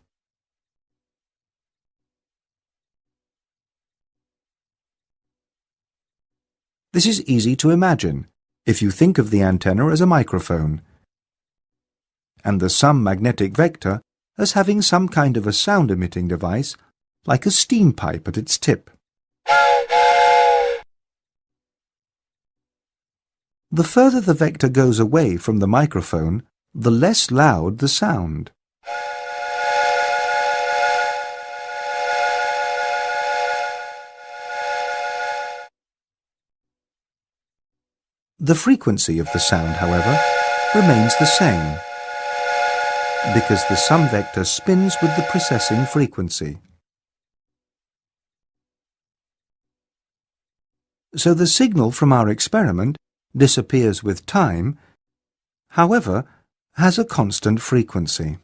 Speaker 1: This is easy to imagine if you think of the antenna as a microphone and the some magnetic vector as having some kind of a sound-emitting device like a steam pipe at its tip. The further the vector goes away from the microphone, the less loud the sound. The frequency of the sound, however, remains the same, because the sum vector spins with the precessing frequency. So the signal from our experiment disappears with time, however, has a constant frequency.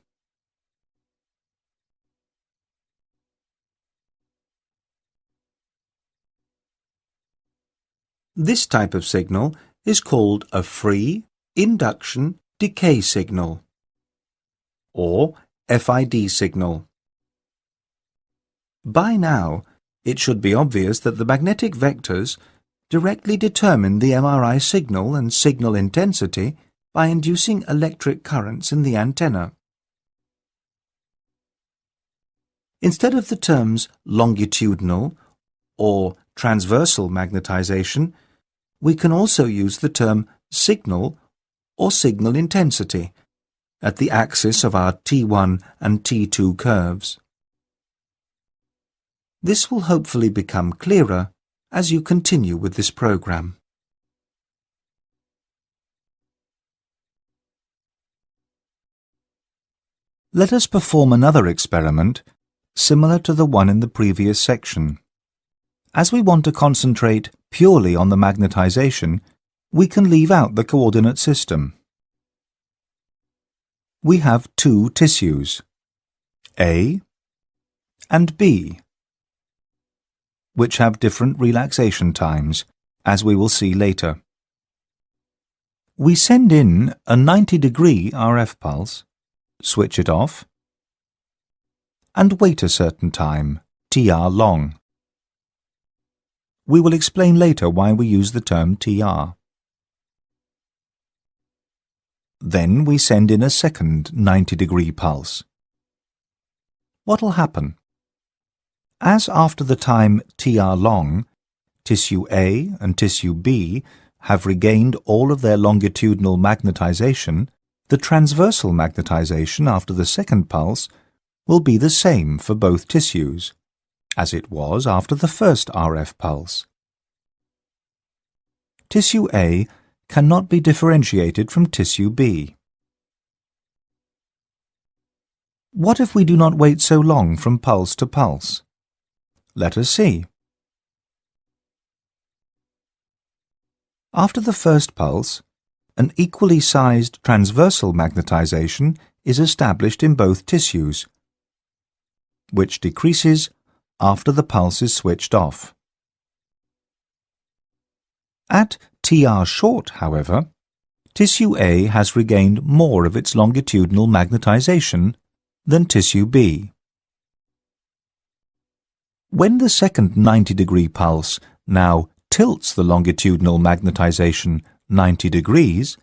Speaker 1: This type of signal is called a free induction decay signal, or FID signal. By now, it should be obvious that the magnetic vectors directly determine the MRI signal and signal intensity by inducing electric currents in the antenna. Instead of the terms longitudinal or transversal magnetization, we can also use the term signal or signal intensity at the axis of our T1 and T2 curves. This will hopefully become clearer as you continue with this program. Let us perform another experiment similar to the one in the previous section. As we want to concentrate purely on the magnetization, we can leave out the coordinate system. We have two tissues, A and B, which have different relaxation times, as we will see later. We send in a 90-degree RF pulse, switch it off, and wait a certain time, TR long. We will explain later why we use the term TR. Then we send in a second 90-degree pulse. What will happen? As after the time TR long, tissue A and tissue B have regained all of their longitudinal magnetization, the transversal magnetization after the second pulse will be the same for both tissues, as it was after the first RF pulse. Tissue A cannot be differentiated from tissue B. What if we do not wait so long from pulse to pulse? Let us see. After the first pulse, an equally sized transversal magnetization is established in both tissues, which decreases after the pulse is switched off. At TR short, however, tissue A has regained more of its longitudinal magnetization than tissue B. When the second 90-degree pulse now tilts the longitudinal magnetization 90 degrees,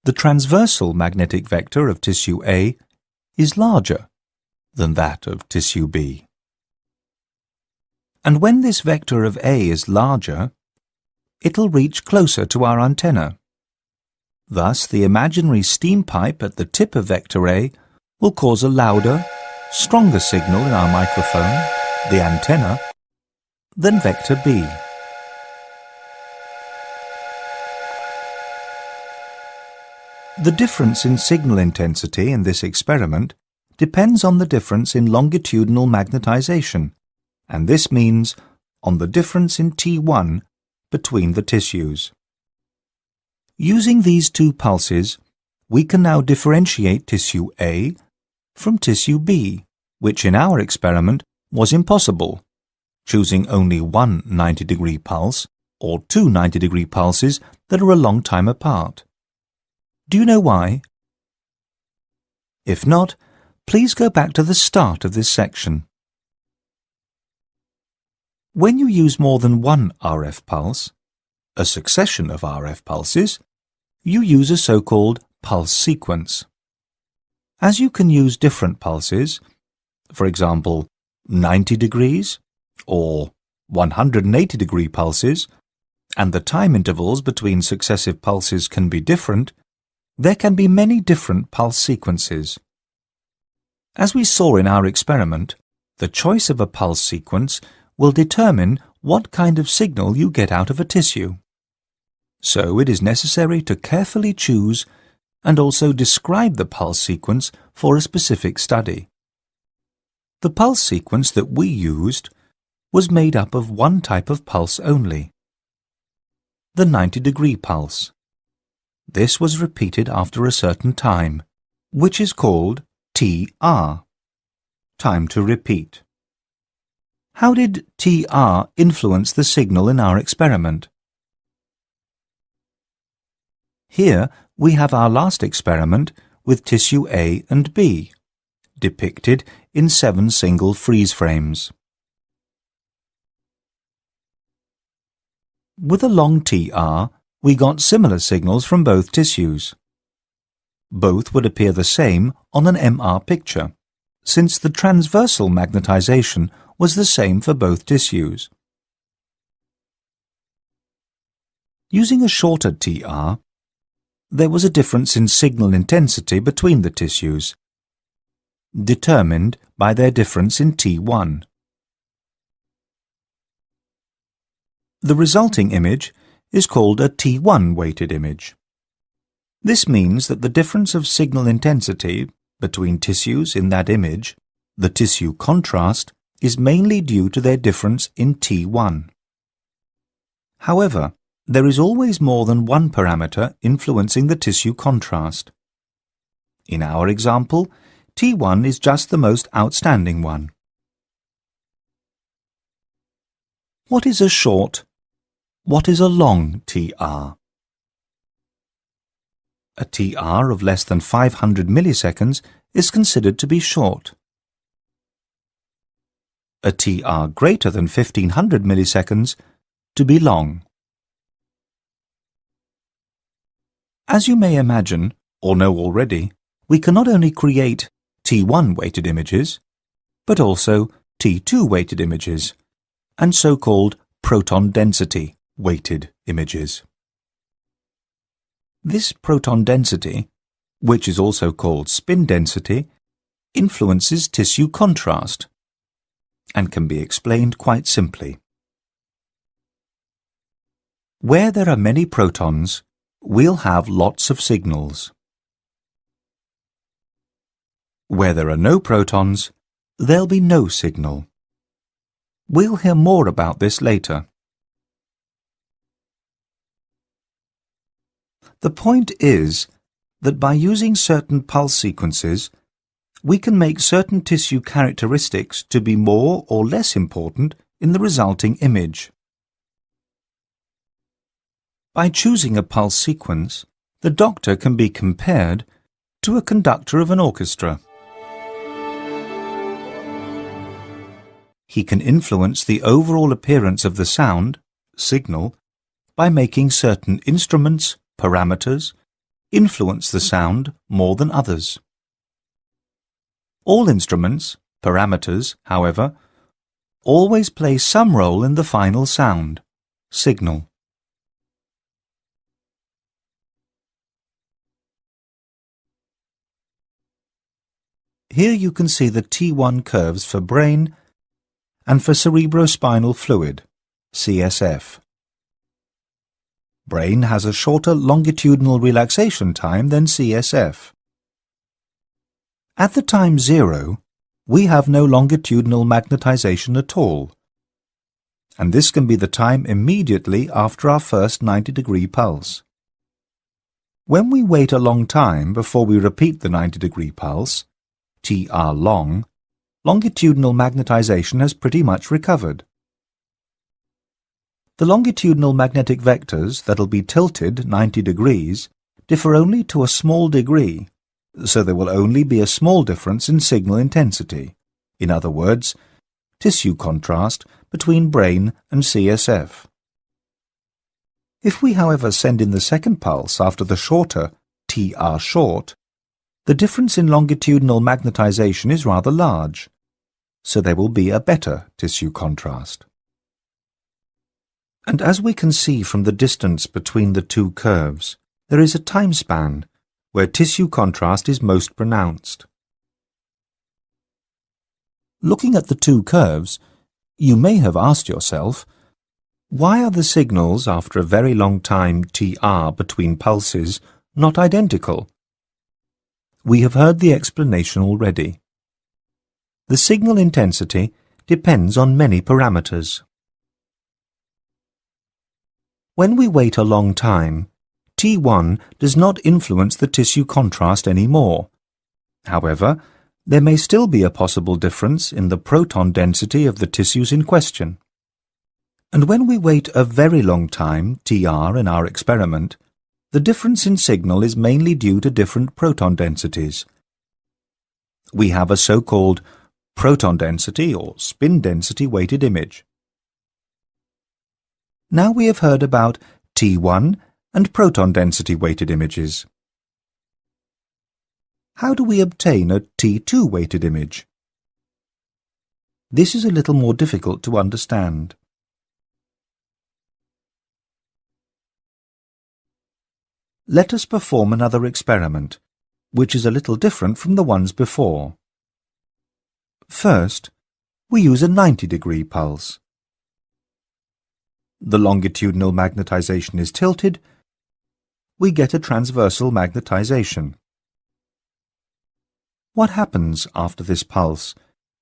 Speaker 1: the transversal magnetic vector of tissue A is larger than that of tissue B. And when this vector of A is larger, it'll reach closer to our antenna. Thus, the imaginary steam pipe at the tip of vector A will cause a louder, stronger signal in our microphone, the antenna, than vector B. The difference in signal intensity in this experiment depends on the difference in longitudinal magnetization, and this means on the difference in T1 between the tissues. Using these two pulses, we can now differentiate tissue A from tissue B, which in our experiment was impossible, choosing only one 90-degree pulse or two 90-degree pulses that are a long time apart. Do you know why? If not, please go back to the start of this section. When you use more than one RF pulse, a succession of RF pulses, you use a so-called pulse sequence. As you can use different pulses, for example 90 degrees or 180-degree pulses, and the time intervals between successive pulses can be different, there can be many different pulse sequences. As we saw in our experiment, the choice of a pulse sequence will determine what kind of signal you get out of a tissue. So it is necessary to carefully choose and also describe the pulse sequence for a specific study. The pulse sequence that we used was made up of one type of pulse only, the 90-degree pulse. This was repeated after a certain time, which is called TR, time to repeat. How did TR influence the signal in our experiment? Here we have our last experiment with tissue A and B, depicted in 7 single freeze frames. With a long TR, we got similar signals from both tissues. Both would appear the same on an MR picture, since the transversal magnetization was the same for both tissues. Using a shorter TR, there was a difference in signal intensity between the tissues, determined by their difference in T1. The resulting image is called a T1 weighted image. This means that the difference of signal intensity between tissues in that image, the tissue contrast, is mainly due to their difference in T1. However, there is always more than one parameter influencing the tissue contrast. In our example, T1 is just the most outstanding one. What is a short? What is a long TR? A TR of less than 500 milliseconds is considered to be short. A TR greater than 1500 milliseconds to be long. As you may imagine, or know already, we can not only create T1 weighted images, but also T2 weighted images, and so-called proton density weighted images. This proton density, which is also called spin density, influences tissue contrast and can be explained quite simply. Where there are many protons, we'll have lots of signals. Where there are no protons, there'll be no signal. We'll hear more about this later. The point is that by using certain pulse sequences, we can make certain tissue characteristics to be more or less important in the resulting image. By choosing a pulse sequence, the doctor can be compared to a conductor of an orchestra. He can influence the overall appearance of the sound, signal, by making certain instruments, parameters, influence the sound more than others. All instruments, parameters, however, always play some role in the final sound, signal. Here you can see the T1 curves for brain and for cerebrospinal fluid, CSF. Brain has a shorter longitudinal relaxation time than CSF. At the time 0, we have no longitudinal magnetization at all, and this can be the time immediately after our first 90-degree pulse. When we wait a long time before we repeat the 90-degree pulse, TR long, longitudinal magnetization has pretty much recovered. The longitudinal magnetic vectors that'll be tilted 90 degrees differ only to a small degree, so there will only be a small difference in signal intensity. In other words, tissue contrast between brain and CSF. If we, however, send in the second pulse after the shorter TR short, the difference in longitudinal magnetization is rather large, so there will be a better tissue contrast. And as we can see from the distance between the two curves, there is a time span where tissue contrast is most pronounced. Looking at the two curves, you may have asked yourself, why are the signals after a very long time TR between pulses not identical? We have heard the explanation already. The signal intensity depends on many parameters. When we wait a long time, T1 does not influence the tissue contrast anymore. However, there may still be a possible difference in the proton density of the tissues in question. And when we wait a very long time, TR in our experiment, the difference in signal is mainly due to different proton densities. We have a so-called proton density or spin density weighted image. Now we have heard about T1 and proton density weighted images. How do we obtain a T2 weighted image? This is a little more difficult to understand. Let us perform another experiment, which is a little different from the ones before. First, we use a 90-degree pulse. The longitudinal magnetization is tilted. We get a transversal magnetization. What happens after this pulse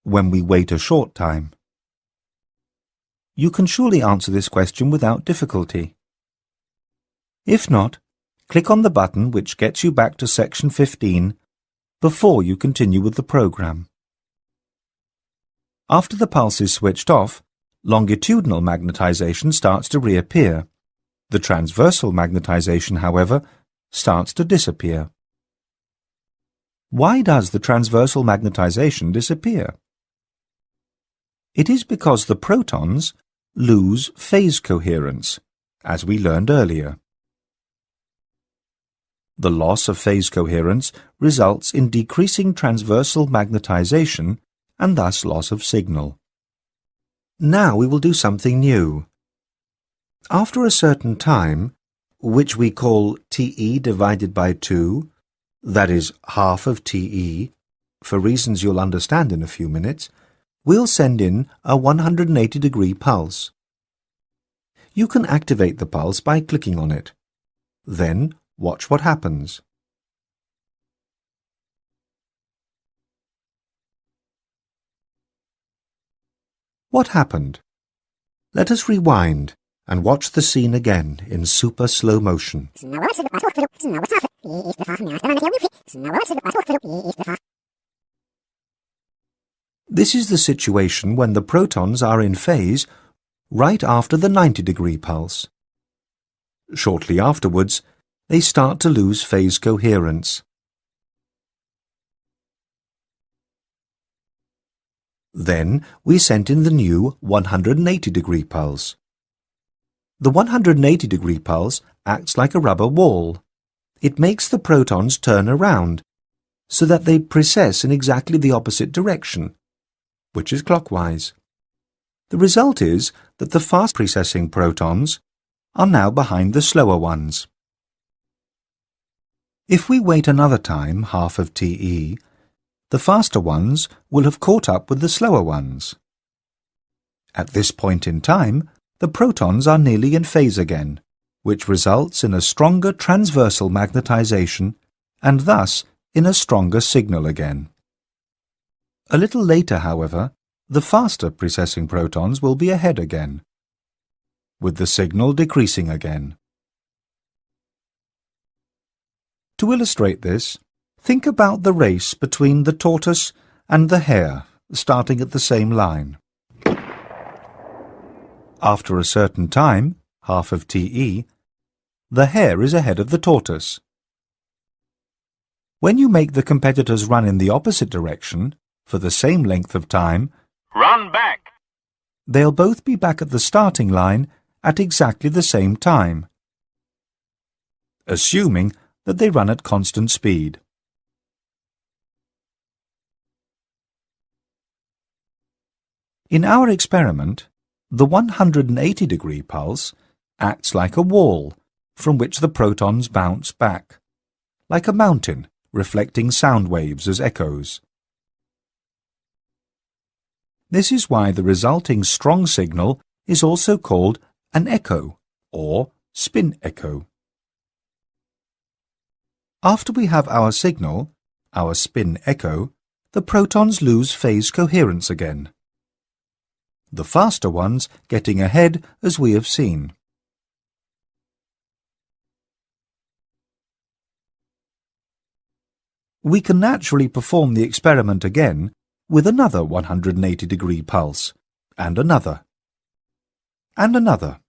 Speaker 1: when we wait a short time? You can surely answer this question without difficulty. If not, click on the button which gets you back to section 15 before you continue with the program. After the pulse is switched off, longitudinal magnetization starts to reappear. The transversal magnetization, however, starts to disappear. Why does the transversal magnetization disappear? It is because the protons lose phase coherence, as we learned earlier. The loss of phase coherence results in decreasing transversal magnetization and thus loss of signal. Now we will do something new. After a certain time, which we call TE divided by 2, that is half of TE, for reasons you'll understand in a few minutes, we'll send in a 180-degree pulse. You can activate the pulse by clicking on it. Then watch what happens. What happened? Let us rewind and watch the scene again in super slow motion. This is the situation when the protons are in phase right after the 90-degree pulse. Shortly afterwards, they start to lose phase coherence. Then we sent in the new 180-degree pulse. The 180-degree pulse acts like a rubber wall. It makes the protons turn around so that they precess in exactly the opposite direction, which is clockwise. The result is that the fast precessing protons are now behind the slower ones. If we wait another time, half of TE, the faster ones will have caught up with the slower ones. At this point in time, the protons are nearly in phase again, which results in a stronger transversal magnetization and thus in a stronger signal again. A little later, however, the faster precessing protons will be ahead again, with the signal decreasing again. To illustrate this, think about the race between the tortoise and the hare starting at the same line. After a certain time, half of TE, the hare is ahead of the tortoise. When you make the competitors run in the opposite direction for the same length of time,
Speaker 2: run back,
Speaker 1: they'll both be back at the starting line at exactly the same time, assuming that they run at constant speed. In our experiment, the 180-degree pulse acts like a wall from which the protons bounce back, like a mountain reflecting sound waves as echoes. This is why the resulting strong signal is also called an echo or spin echo. After we have our signal, our spin echo, the protons lose phase coherence again, the faster ones getting ahead as we have seen. We can naturally perform the experiment again with another 180-degree pulse, and another, and another.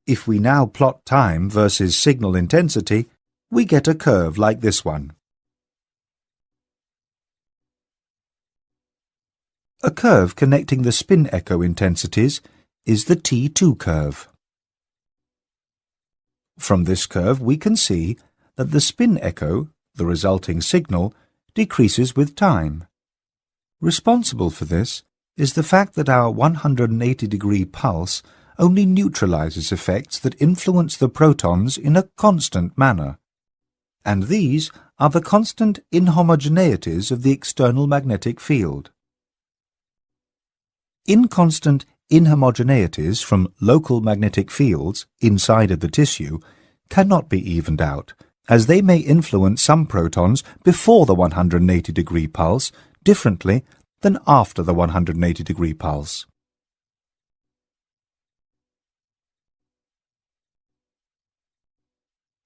Speaker 1: If we now plot time versus signal intensity, we get a curve like this one. A curve connecting the spin echo intensities is the T2 curve. From this curve we can see that the spin echo, the resulting signal, decreases with time. Responsible for this is the fact that our 180-degree pulse only neutralizes effects that influence the protons in a constant manner, and these are the constant inhomogeneities of the external magnetic field. Inconstant inhomogeneities from local magnetic fields inside of the tissue cannot be evened out, as they may influence some protons before the 180-degree pulse differently than after the 180-degree pulse.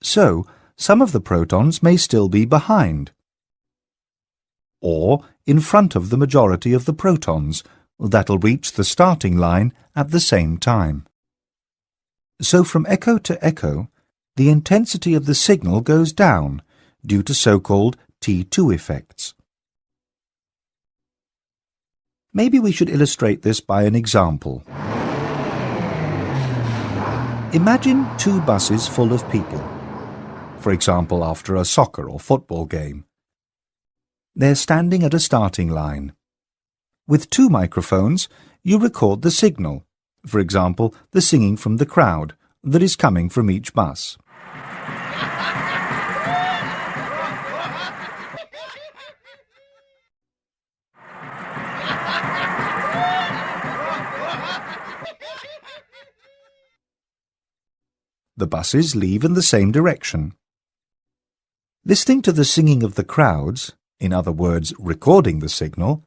Speaker 1: So, some of the protons may still be behind, or in front of the majority of the protons that'll reach the starting line at the same time. So from echo to echo, the intensity of the signal goes down due to so-called T2 effects. Maybe we should illustrate this by an example. Imagine two buses full of people, for example after a soccer or football game. They're standing at a starting line. With two microphones, you record the signal, for example, the singing from the crowd that is coming from each bus. The buses leave in the same direction. Listening to the singing of the crowds, in other words, recording the signal,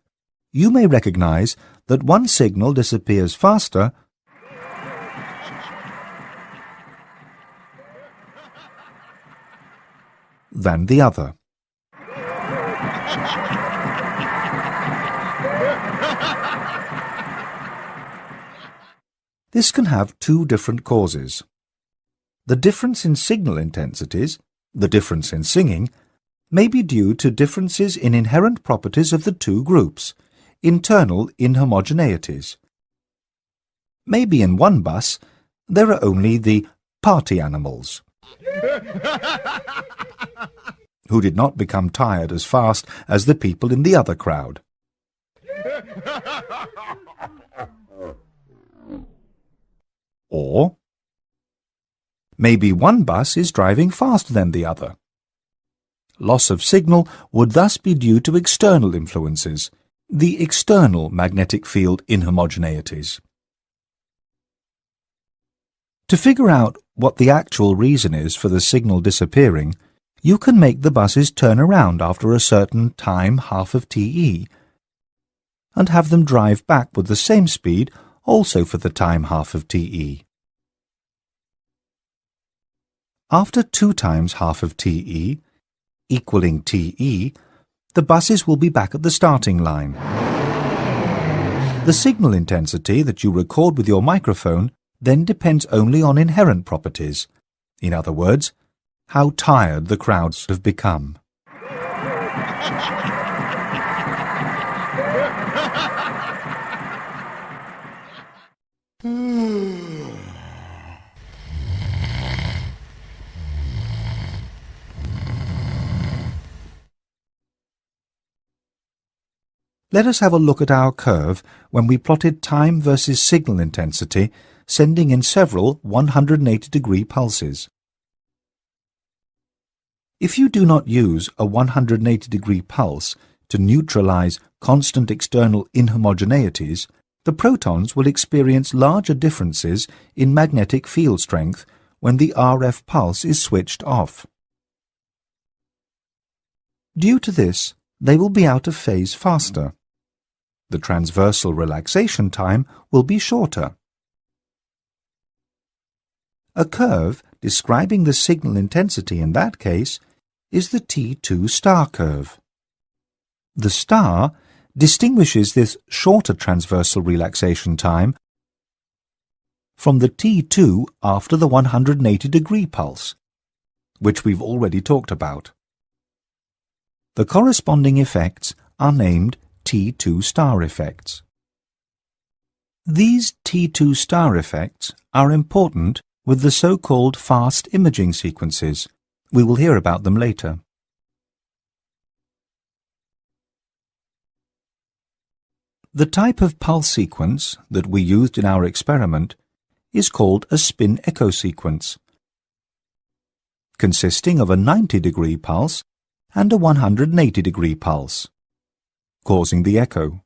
Speaker 1: you may recognize that one signal disappears faster than the other. This can have two different causes. The difference in signal intensities, the difference in singing, may be due to differences in inherent properties of the two groups, internal inhomogeneities. Maybe in one bus there are only the party animals, who did not become tired as fast as the people in the other crowd. Or maybe one bus is driving faster than the other. Loss of signal would thus be due to external influences, the external magnetic field inhomogeneities. To figure out what the actual reason is for the signal disappearing, you can make the buses turn around after a certain time half of TE and have them drive back with the same speed also for the time half of TE. After 2 times half of TE, equaling TE, the buses will be back at the starting line. The signal intensity that you record with your microphone then depends only on inherent properties. In other words, how tired the crowds have become. Let us have a look at our curve when we plotted time versus signal intensity, sending in several 180-degree pulses. If you do not use a 180-degree pulse to neutralize constant external inhomogeneities, the protons will experience larger differences in magnetic field strength when the RF pulse is switched off. Due to this, they will be out of phase faster. The transversal relaxation time will be shorter. A curve describing the signal intensity in that case is the T2 star curve. The star distinguishes this shorter transversal relaxation time from the T2 after the 180-degree pulse, which we've already talked about. The corresponding effects are named T2 star effects. These T2 star effects are important with the so-called fast imaging sequences. We will hear about them later. The type of pulse sequence that we used in our experiment is called a spin echo sequence, consisting of a 90-degree pulse and a 180-degree pulse, causing the echo.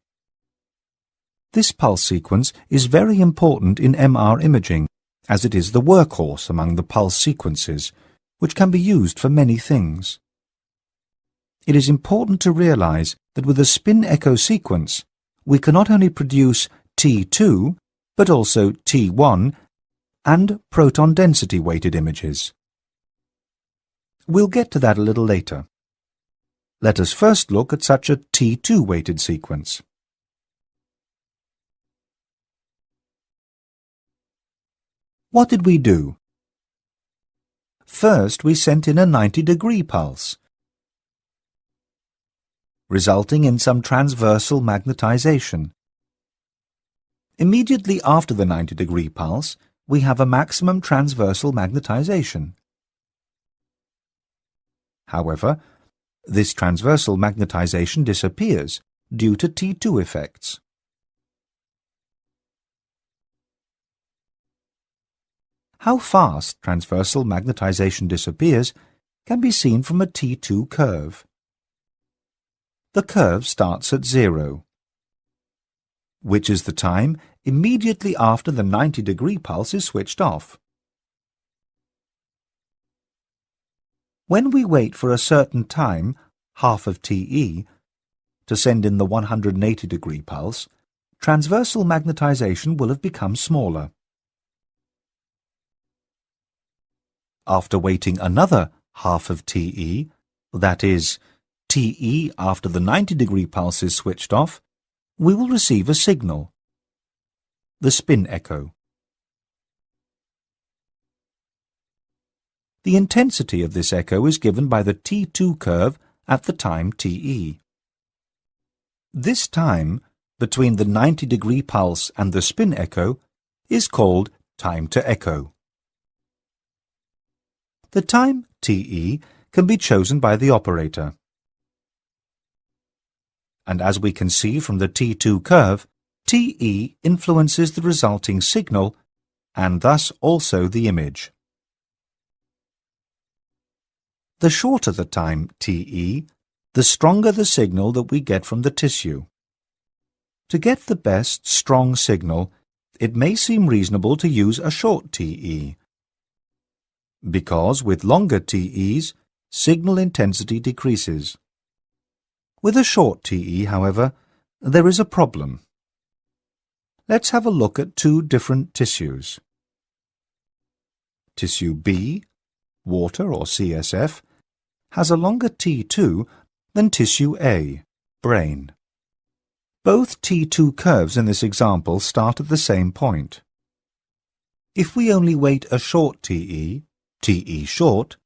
Speaker 1: This pulse sequence is very important in MR imaging, as it is the workhorse among the pulse sequences, which can be used for many things. It is important to realize that with a spin echo sequence, we can not only produce T2, but also T1 and proton density weighted images. We'll get to that a little later. Let us first look at such a T2 weighted sequence. What did we do? First, we sent in a 90-degree pulse, resulting in some transversal magnetization. Immediately after the 90-degree pulse, we have a maximum transversal magnetization. However, this transversal magnetization disappears due to T2 effects. How fast transversal magnetization disappears can be seen from a T2 curve. The curve starts at 0, which is the time immediately after the 90-degree pulse is switched off. When we wait for a certain time, half of TE, to send in the 180-degree pulse, transversal magnetization will have become smaller. After waiting another half of TE, that is, TE after the 90-degree pulse is switched off, we will receive a signal, the spin echo. The intensity of this echo is given by the T2 curve at the time TE. This time, between the 90-degree pulse and the spin echo, is called time to echo. The time TE can be chosen by the operator. And as we can see from the T2 curve, TE influences the resulting signal and thus also the image. The shorter the time TE, the stronger the signal that we get from the tissue. To get the best strong signal, it may seem reasonable to use a short TE, because with longer TEs, signal intensity decreases. With a short TE, however, there is a problem. Let's have a look at two different tissues. Tissue B, water or CSF, has a longer T2 than tissue A, brain. Both T2 curves in this example start at the same point. If we only wait a short TE, TE short,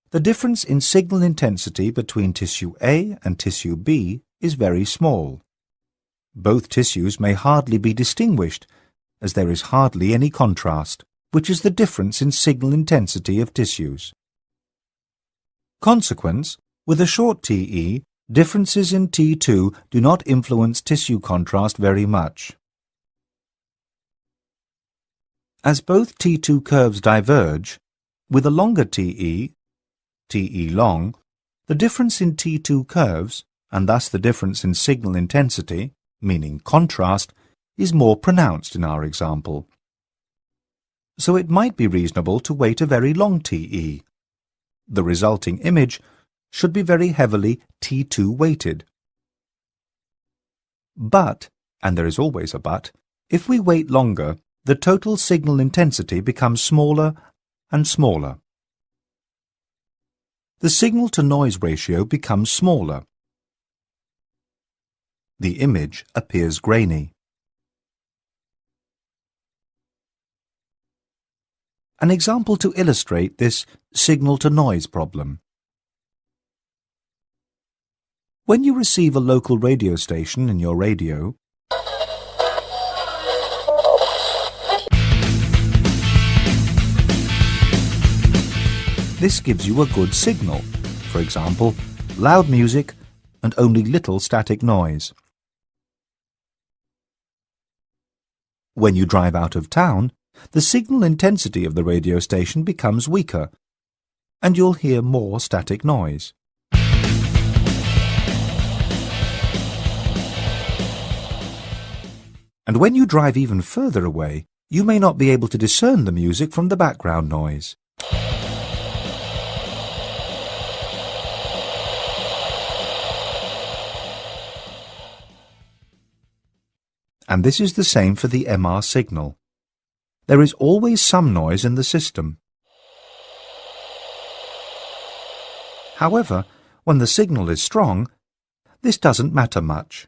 Speaker 1: the difference in signal intensity between tissue A and tissue B is very small. Both tissues may hardly be distinguished, as there is hardly any contrast, which is the difference in signal intensity of tissues. Consequence, with a short TE, differences in T2 do not influence tissue contrast very much. As both T2 curves diverge, with a longer TE, TE long, the difference in T2 curves, and thus the difference in signal intensity, meaning contrast, is more pronounced in our example. So it might be reasonable to wait a very long TE. The resulting image should be very heavily T2 weighted. But, and there is always a but, if we wait longer, the total signal intensity becomes smaller and smaller. The signal-to-noise ratio becomes smaller. The image appears grainy. An example to illustrate this signal-to-noise problem. When you receive a local radio station in your radio, this gives you a good signal, for example, loud music and only little static noise. When you drive out of town, the signal intensity of the radio station becomes weaker, and you'll hear more static noise. And when you drive even further away, you may not be able to discern the music from the background noise. And this is the same for the MR signal. There is always some noise in the system. However, when the signal is strong, this doesn't matter much.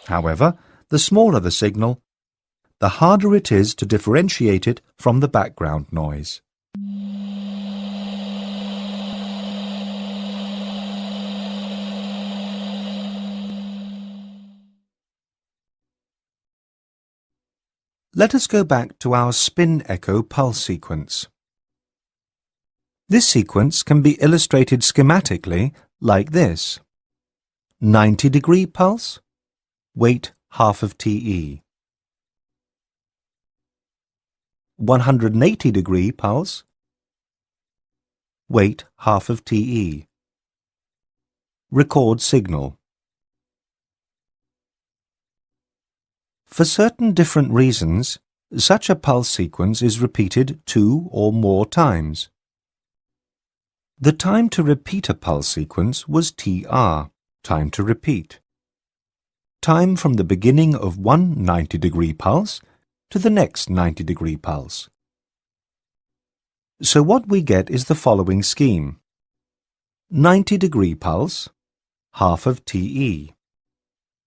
Speaker 1: However, the smaller the signal, the harder it is to differentiate it from the background noise. Let us go back to our spin echo pulse sequence. This sequence can be illustrated schematically like this. 90-degree pulse, weight half of TE. 180-degree pulse, weight half of TE. Record signal. For certain different reasons, such a pulse sequence is repeated 2 or more times. The time to repeat a pulse sequence was TR, time to repeat. Time from the beginning of one 90-degree pulse to the next 90-degree pulse. So what we get is the following scheme. 90-degree pulse, half of TE.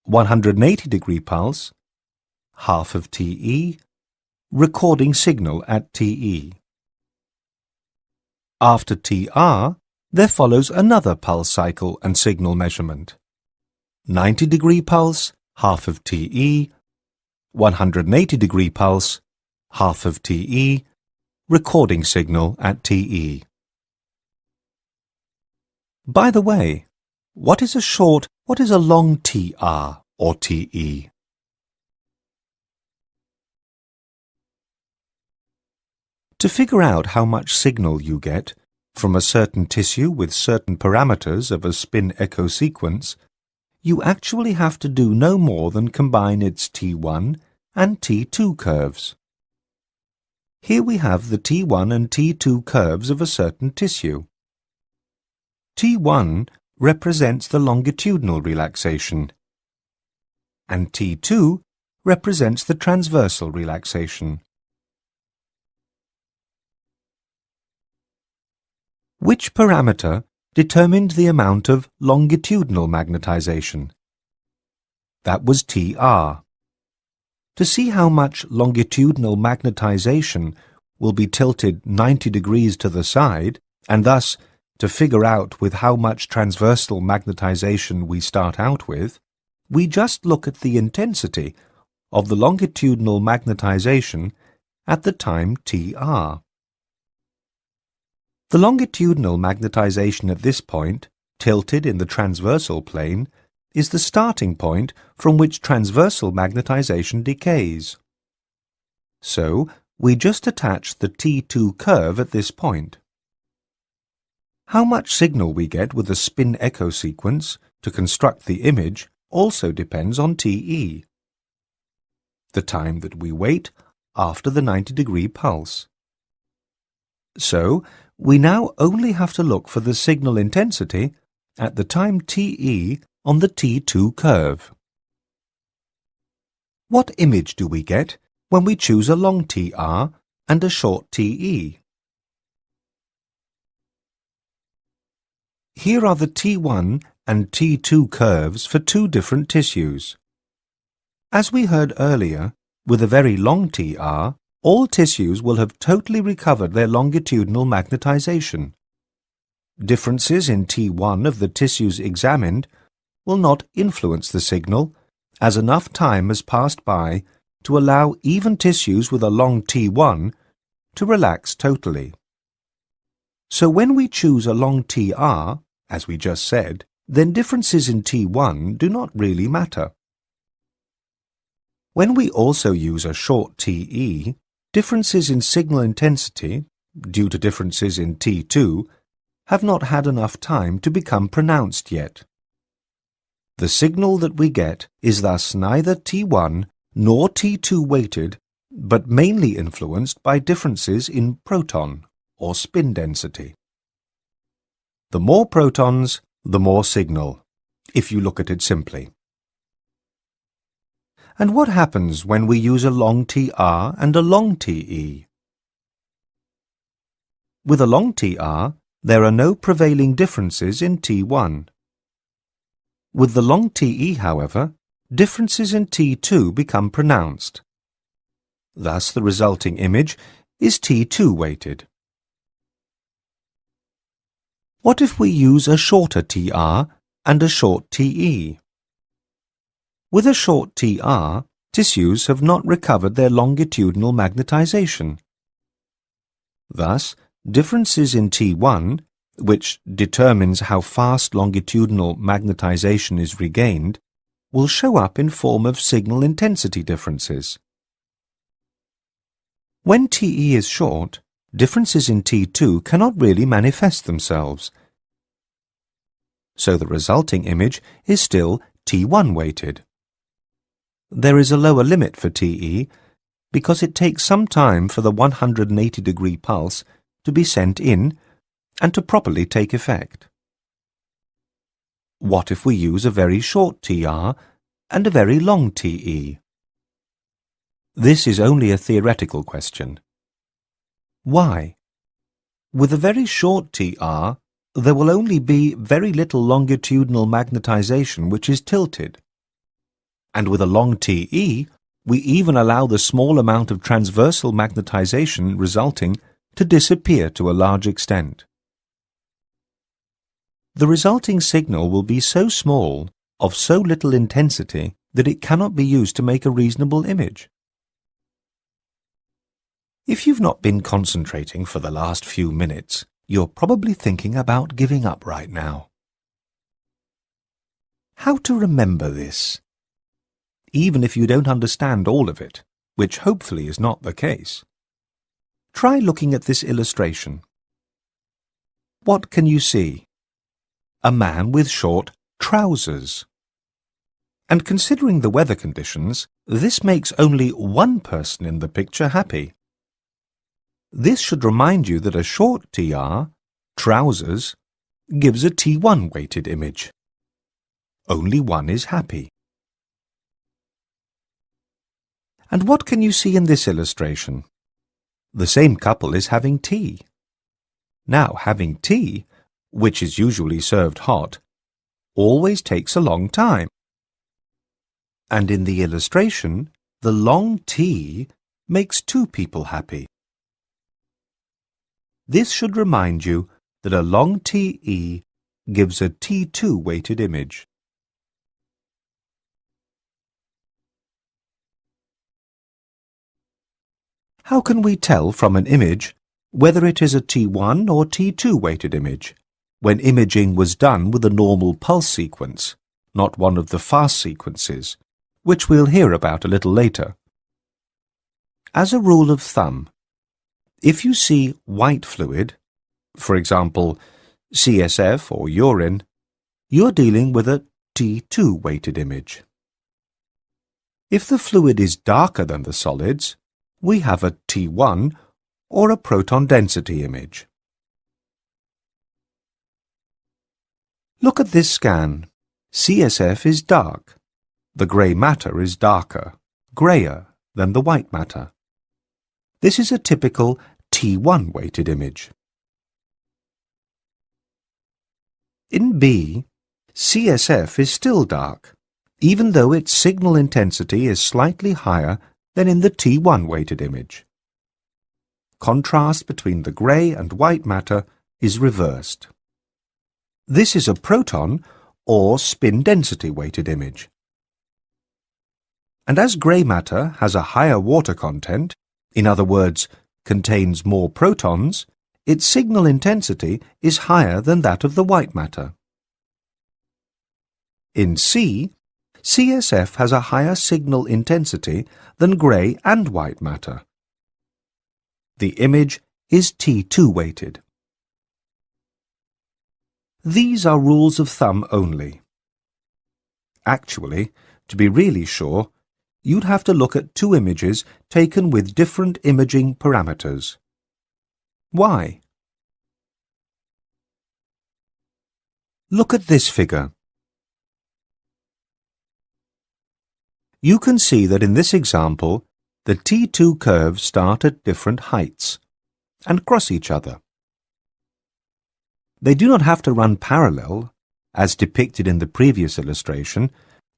Speaker 1: 180-degree pulse, half of TE, recording signal at TE. After TR, there follows another pulse cycle and signal measurement. 90-degree pulse, half of TE, 180-degree pulse, half of TE, recording signal at TE. By the way, what is a long TR or TE? To figure out how much signal you get from a certain tissue with certain parameters of a spin echo sequence, you actually have to do no more than combine its T1 and T2 curves. Here we have the T1 and T2 curves of a certain tissue. T1 represents the longitudinal relaxation, and T2 represents the transversal relaxation. Which parameter determined the amount of longitudinal magnetization? That was TR. To see how much longitudinal magnetization will be tilted 90 degrees to the side, and thus to figure out with how much transversal magnetization we start out with, we just look at the intensity of the longitudinal magnetization at the time TR. The longitudinal magnetization at this point, tilted in the transversal plane, is the starting point from which transversal magnetization decays. So, we just attach the T2 curve at this point. How much signal we get with a spin echo sequence to construct the image also depends on TE, the time that we wait after the 90-degree pulse. So, we now only have to look for the signal intensity at the time TE on the T2 curve. What image do we get when we choose a long TR and a short TE? Here are the T1 and T2 curves for two different tissues. As we heard earlier, with a very long TR, all tissues will have totally recovered their longitudinal magnetization. Differences in T1 of the tissues examined will not influence the signal, as enough time has passed by to allow even tissues with a long T1 to relax totally. So when we choose a long TR, as we just said, then differences in T1 do not really matter. When we also use a short TE, differences in signal intensity, due to differences in T2, have not had enough time to become pronounced yet. The signal that we get is thus neither T1 nor T2 weighted, but mainly influenced by differences in proton or spin density. The more protons, the more signal, if you look at it simply. And what happens when we use a long TR and a long TE? With a long TR, there are no prevailing differences in T1. With the long TE, however, differences in T2 become pronounced. Thus, the resulting image is T2 weighted. What if we use a shorter TR and a short TE? With a short TR, tissues have not recovered their longitudinal magnetization. Thus, differences in T1, which determines how fast longitudinal magnetization is regained, will show up in form of signal intensity differences. When TE is short, differences in T2 cannot really manifest themselves. So the resulting image is still T1 weighted. There is a lower limit for TE because it takes some time for the 180-degree pulse to be sent in and to properly take effect. What if we use a very short TR and a very long TE? This is only a theoretical question. Why? With a very short TR, there will only be very little longitudinal magnetization which is tilted. And with a long TE, we even allow the small amount of transversal magnetization resulting to disappear to a large extent. The resulting signal will be so small, of so little intensity, that it cannot be used to make a reasonable image. If you've not been concentrating for the last few minutes, you're probably thinking about giving up right now. How to remember this? Even if you don't understand all of it, which hopefully is not the case. Try looking at this illustration. What can you see? A man with short trousers. And considering the weather conditions, this makes only one person in the picture happy. This should remind you that a short TR, trousers, gives a T1 weighted image. Only one is happy. And what can you see in this illustration? The same couple is having tea. Now, having tea, which is usually served hot, always takes a long time. And in the illustration, the long T makes two people happy. This should remind you that a long TE gives a T2 weighted image. How can we tell from an image whether it is a T1 or T2 weighted image when imaging was done with a normal pulse sequence, not one of the fast sequences, which we'll hear about a little later? As a rule of thumb, if you see white fluid, for example, CSF or urine, you're dealing with a T2 weighted image. If the fluid is darker than the solids, we have a T1 or a proton density image. Look at this scan. CSF is dark. The grey matter is darker, greyer than the white matter. This is a typical T1 weighted image. In B, CSF is still dark, even though its signal intensity is slightly higher than in the T1 weighted image. Contrast between the grey and white matter is reversed. This is a proton or spin density weighted image. And as grey matter has a higher water content, in other words, contains more protons, its signal intensity is higher than that of the white matter. In C, CSF has a higher signal intensity than grey and white matter. The image is T2 weighted. These are rules of thumb only. Actually, to be really sure, you'd have to look at two images taken with different imaging parameters. Why? Look at this figure. You can see that in this example, the T2 curves start at different heights and cross each other. They do not have to run parallel, as depicted in the previous illustration,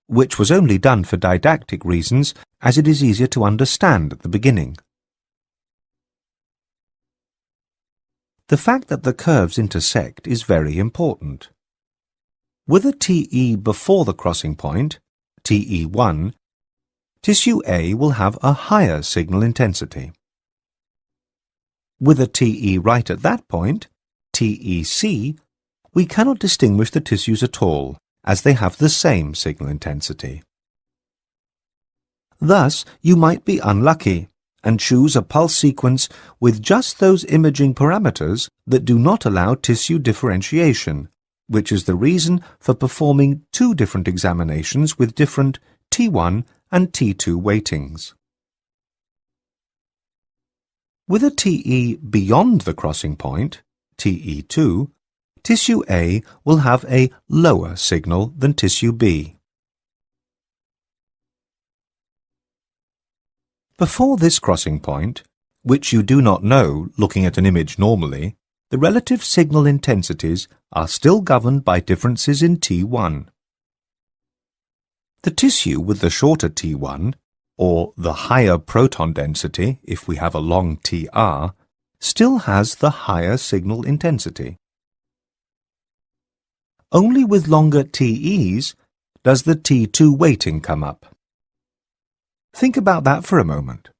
Speaker 1: which was only done for didactic reasons, as it is easier to understand at the beginning. The fact that the curves intersect is very important. With a TE before the crossing point, TE1, tissue A will have a higher signal intensity. With a TE right at that point, TEC, we cannot distinguish the tissues at all, as they have the same signal intensity. Thus, you might be unlucky and choose a pulse sequence with just those imaging parameters that do not allow tissue differentiation, which is the reason for performing two different examinations with different T1 and T2 weightings. With a TE beyond the crossing point, TE2, tissue A will have a lower signal than tissue B. Before this crossing point, which you do not know looking at an image normally, the relative signal intensities are still governed by differences in T1. The tissue with the shorter T1, or the higher proton density if we have a long TR, still has the higher signal intensity. Only with longer TEs does the T2 weighting come up. Think about that for a moment.